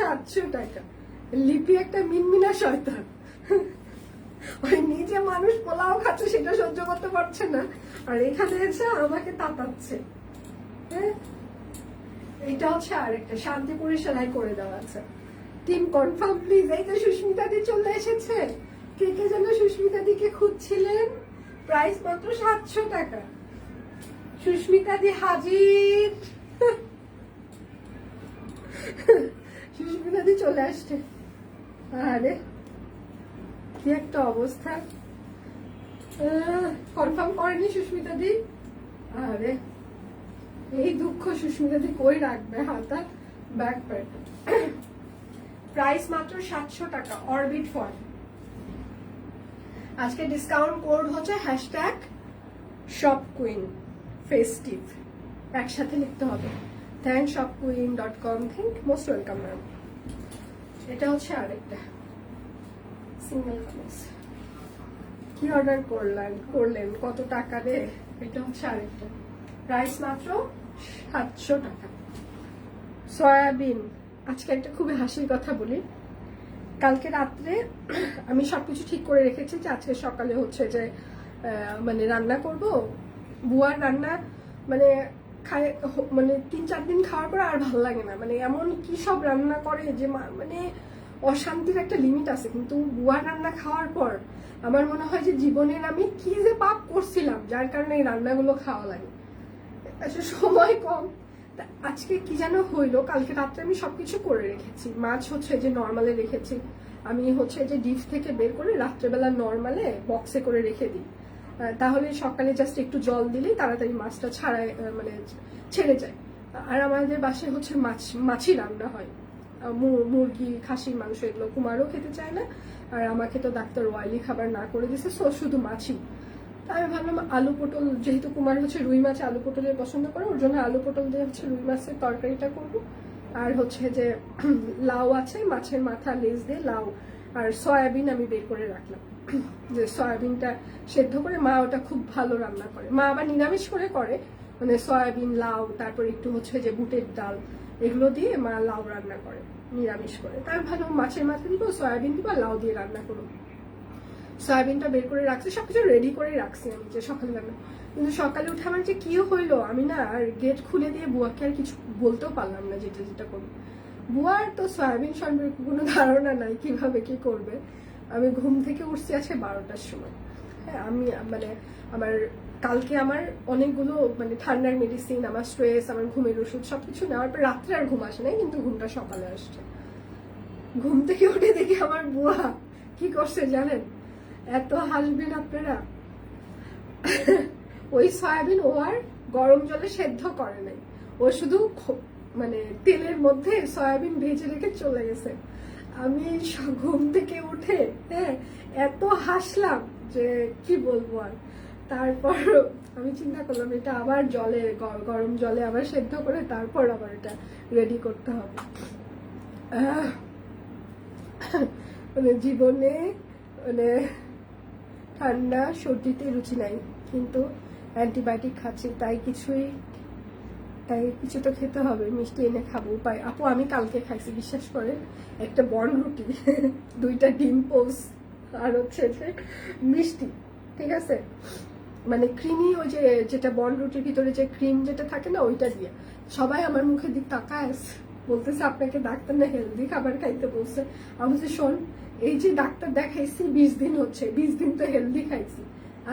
700 টাকা। লিপি একটা মিনমিনা শয়তান। ওই নিজে মানুষ পোলাও খাচ্ছে সেটা সহ্য করতে পারছে না, আর এখানে এসে আমাকে তাতাচ্ছে। হ্যাঁ, এটা হচ্ছে আরেকটা, শান্তিপুরি সেলাই করে দেওয়া আছে। Team confirm please. এই যে সুস্মিতা দি চলে এসেছে। কে কে যেন সুস্মিতা দিকে খুঁজছিলেন। প্রাইস মাত্র 700 টাকা। সুস্মিতা দি হাজির। সুস্মিতা দি চলে আসছে। আরে কি একটা অবস্থা। কনফার্ম করেনি সুস্মিতা দি। আরে এই দুঃখ সুস্মিতা দি কই রাখবে হাতা ব্যাক প্যান্ট। প্রাইস মাত্র 700 টাকা। Orbit foil. আজকে ডিসকাউন্ট কোড হচ্ছে শপ কুইন ফেস্টিভ একসাথে লিখতে হবে। thankshopqueen.com thank most welcome ma'am. এটা হচ্ছে আরেকটা সিঙ্গেল কামিজ। কি অর্ডার করলেন কত টাকা রে? এটা হচ্ছে আরেকটা, প্রাইস মাত্র 700 টাকা। সয়াবিন। আজকে একটা খুবই হাসির কথা বলি। কালকে রাত্রে আমি সবকিছু ঠিক করে রেখেছি যে আজকে সকালে হচ্ছে যে মানে রান্না করব। বুয়ার রান্না মানে খায় মানে 3-4 দিন খাওয়ার পর আর ভালো লাগে না, মানে এমন কি সব রান্না করে যে মানে অশান্তির একটা লিমিট আছে। কিন্তু বুয়ার রান্না খাওয়ার পর আমার মনে হয় যে জীবনের আমি কি যে পাপ করছিলাম যার কারণে এই রান্নাগুলো খাওয়া লাগে। আসলে সময় কম। আজকে কি যেন হইলো, কালকে রাত্রে আমি সবকিছু করে রেখেছি। মাছ হচ্ছে যে নর্মালে রেখেছি, আমি হচ্ছে যে ডিপ থেকে বের করে রাত্রেবেলা নর্মালে বক্সে করে রেখে দিই, তাহলে সকালে জাস্ট একটু জল দিলেই তাড়াতাড়ি মাছটা ছাড়ায় মানে ছেড়ে যায়। আর আমাদের বাসায় হচ্ছে মাছই রান্না হয়, মুরগি খাসির মাংস এগুলো কুমারও খেতে চায় না, আর আমাকে তো ডাক্তার অয়েলি খাবার না করে দিছে, সো শুধু মাছই। আমি ভাবলাম আলু পটল, যেহেতু কুমার হচ্ছে রুই মাছ আলু পটলের পছন্দ করে, ওর জন্য আলু পটল দিয়ে হচ্ছে রুই মাছের তরকারিটা করব। আর হচ্ছে যে লাউ আছে, মাছের মাথা লেজ দিয়ে লাউ, আর সয়াবিন আমি বের করে রাখলাম যে সয়াবিনটা সেদ্ধ করে, মা ওটা খুব ভালো রান্না করে। মা আবার নিরামিষ করে মানে সয়াবিন লাউ তারপর একটু হচ্ছে যে বুটের ডাল এগুলো দিয়ে মা লাউ রান্না করে নিরামিষ করে। তাই ভালো মাছের মাথা দিব, সয়াবিন দিব আর লাউ দিয়ে রান্না করবো। সয়াবিনটা বের করে রাখছি, সবকিছু রেডি করে রাখছি আমি যে সকালে রান্না। কিন্তু সকালে উঠে আমার যে কি হইলো, আমি না আর গেট খুলে দিয়ে বুয়াকে আর কিছু বলতেও পারলাম না যেটা করবো। বুয়ার তো সয়াবিন সম্পর্কে কোনো ধারণা নাই কিভাবে কি করবে। আমি ঘুম থেকে উঠছি আছে 12টার সময়। হ্যাঁ, আমি মানে আমার কালকে আমার অনেকগুলো মানে ঠান্ডার মেডিসিন, আমার স্ট্রেস, আমার ঘুমের ওষুধ সবকিছু নেওয়ার পর রাত্রে আর ঘুম আসে নাই, কিন্তু ঘুমটা সকালে আসছে। ঘুম থেকে উঠে দেখি আমার বুয়া কি করছে জানেন? এত হাসবেন আপনারা। ওই সয়াবিন ও আর গরম জলে সেদ্ধ করে নাই, ও শুধু মানে তেলের মধ্যে সয়াবিন ভেজে রেখে চলে গেছে। আমি ঘুম থেকে উঠে হ্যাঁ এত হাসলাম যে কি বলবো আর। তারপর আমি চিন্তা করলাম এটা আবার জলে গরম জলে আবার সেদ্ধ করে তারপর আবার এটা রেডি করতে হবে। মানে জীবনে মানে ঠান্ডা সর্দিতে রুচি নাই, কিন্তু অ্যান্টিবায়োটিক খাচ্ছি, তাই কিছু তো খেতে হবে, মিষ্টি এনে খাবো উপায়। আপু আমি কালকে খাইছি বিশ্বাস করে, একটা বন রুটি, 2টা ডিম পোস্ট আর হচ্ছে যে মিষ্টি, ঠিক আছে, মানে ক্রিমি ওই যে যেটা বন রুটির ভিতরে যে ক্রিম যেটা থাকে না ওইটা দিয়ে। সবাই আমার মুখের দিক তাকায় বলতেছে আপনাকে ডাক্তার না হেলদি খাবার খাইতে বলছে। আমি বলছি শোন, এই যে ডাক্তার দেখাইছি 20 দিন হচ্ছে, 20 দিন তো হেলদি খাইছি,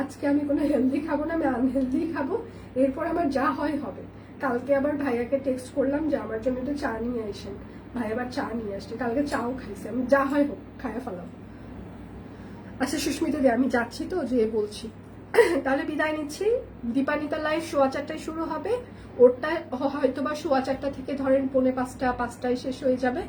আজকে আমি কোনো হেলদি খাবো না, আমি আনহেলদি খাবো, এরপর আমার যা হয় হবে। কালকে আবার ভাইয়াকে টেক্সট করলাম যে আমার জন্য একটু চা নিয়ে আসেন, ভাই আবার চা নিয়ে আসছে, কালকে চাও খাইছি আমি, যা হয় হোক খাইয়া ফেলাম। আচ্ছা সুস্মিতা দি আমি যাচ্ছি তো, যে বলছি তাহলে বিদায় নিচ্ছি। দীপানিতা লাইভ 4:15টায় শুরু হবে, ওরটা হয়তো বা 4:15 থেকে ধরেন 4:45-5টায় শেষ হয়ে যাবে।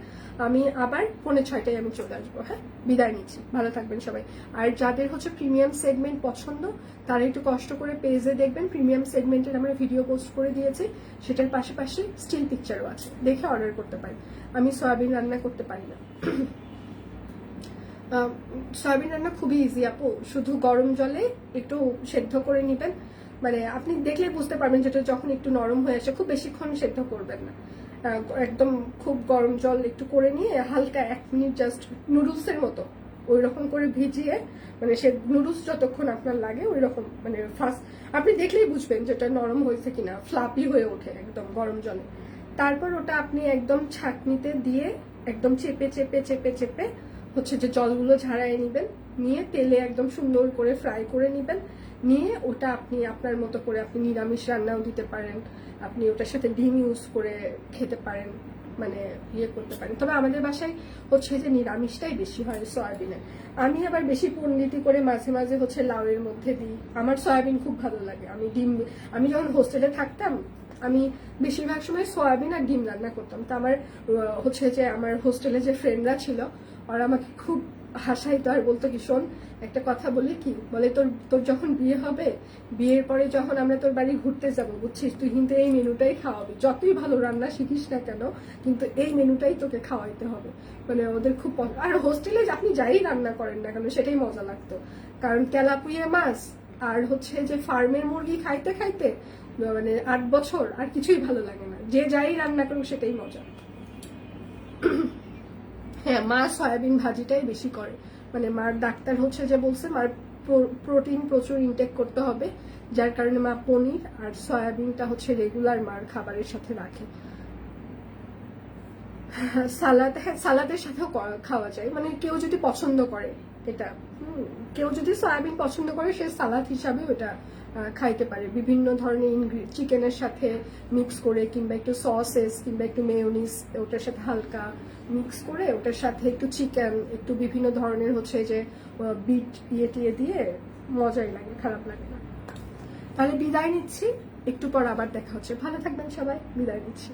আমি আবার 5:45টায় আমি চলে আসবো। হ্যাঁ, বিদায় নিচ্ছি, ভালো থাকবেন সবাই। আর যাদের হচ্ছে প্রিমিয়াম সেগমেন্ট পছন্দ তারা একটু কষ্ট করে পেজে দেখবেন, প্রিমিয়াম সেগমেন্টের আমরা ভিডিও পোস্ট করে দিয়েছি, সেটার পাশাপাশি স্টিল পিকচারও আছে, দেখে অর্ডার করতে পারেন। আমি সয়াবিন রান্না করতে পারি না। সয়াবিন রান্না খুবই ইজি আপু, শুধু গরম জলে একটু সেদ্ধ করে নেবেন, মানে আপনি দেখলে বুঝতে পারবেন যেটা যখন একটু নরম হয়ে আসে, খুব বেশিক্ষণ সেদ্ধ করবেন না, একদম খুব গরম জল একটু করে নিয়ে হালকা 1 মিনিট জাস্ট নুডলসের মতো ওই রকম করে ভিজিয়ে, মানে সে নুডলস যতক্ষণ আপনার লাগে ওই রকম, মানে ফার্স্ট আপনি দেখলেই বুঝবেন যেটা নরম হয়েছে কিনা, ফ্লাপি হয়ে ওঠে একদম গরম জলে। তারপর ওটা আপনি একদম ছাঁকনিতে দিয়ে একদম চেপে চেপে চেপে চেপে হচ্ছে যে জলগুলো ঝাড়াই নেবেন, নিয়ে তেলে একদম সুন্দর করে ফ্রাই করে নেবেন, নিয়ে ওটা আপনি আপনার মতো করে আপনি নিরামিষ রান্নাও দিতে পারেন, আপনি ওটার সাথে ডিম ইউজ করে খেতে পারেন, মানে ইয়ে করতে পারেন। তবে আমাদের বাসায় হচ্ছে যে নিরামিষটাই বেশি হয় সয়াবিনে। আমি আবার বেশি পণ্ডিতি করে মাঝে মাঝে হচ্ছে লাউয়ের মধ্যে দিই, আমার সয়াবিন খুব ভালো লাগে। আমি যখন হোস্টেলে থাকতাম আমি বেশিরভাগ সময় সয়াবিন আর ডিম রান্না করতাম। তো আমার হচ্ছে যে আমার হোস্টেলে যে ফ্রেন্ডরা ছিল ওরা আমাকে খুব হাসাই তো আর বলতো কি, শোন একটা কথা বলি কি, বলে তোর তোর যখন বিয়ে হবে, বিয়ের পরে যখন আমরা তোর বাড়ি ঘুরতে যাব, বুঝছিস, তুই কিন্তু এই মেনুটাই খাওয়াবি, যতই ভালো রান্না শিখিস না কেন, কিন্তু এই মেনুটাই তোকে খাওয়াইতে হবে। মানে ওদের খুব আর হোস্টেলে আপনি যাই রান্না করেন না কেন সেটাই মজা লাগতো, কারণ তেলাপুয়া মাছ আর হচ্ছে যে ফার্মের মুরগি খাইতে খাইতে মানে 8 বছর আর কিছুই ভালো লাগে না, যে যাই রান্না করুক সেটাই মজা। হ্যাঁ, মা সয়াবিন ভাজিটাই বেশি করে, মানে মার ডাক্তার হচ্ছে যে বলছে মার প্রোটিন প্রচুর ইনটেক করতে হবে, যার কারণে মা পনির আর সয়াবিনটা হচ্ছে রেগুলার মার খাবারের সাথে রাখে। সালাদ, হ্যাঁ সালাদের সাথেও খাওয়া যায়, মানে কেউ যদি পছন্দ করে এটা, কেউ যদি সয়াবিন পছন্দ করে সে সালাদ হিসাবে ওটা খাইতে পারে, বিভিন্ন ধরনের চিকেনের সাথে মিক্স করে, কিংবা একটু সসেস কিংবা একটু মেয়োনিজ ওটার সাথে হালকা মিক্স করে, ওটার সাথে একটু চিকেন, একটু বিভিন্ন ধরনের হচ্ছে যে বিট দিয়ে টিয়ে দিয়ে মজাই লাগে, খারাপ লাগে না। তাহলে বিদায় নিচ্ছি, একটু পর আবার দেখা হচ্ছে, ভালো থাকবেন সবাই, বিদায় নিচ্ছি।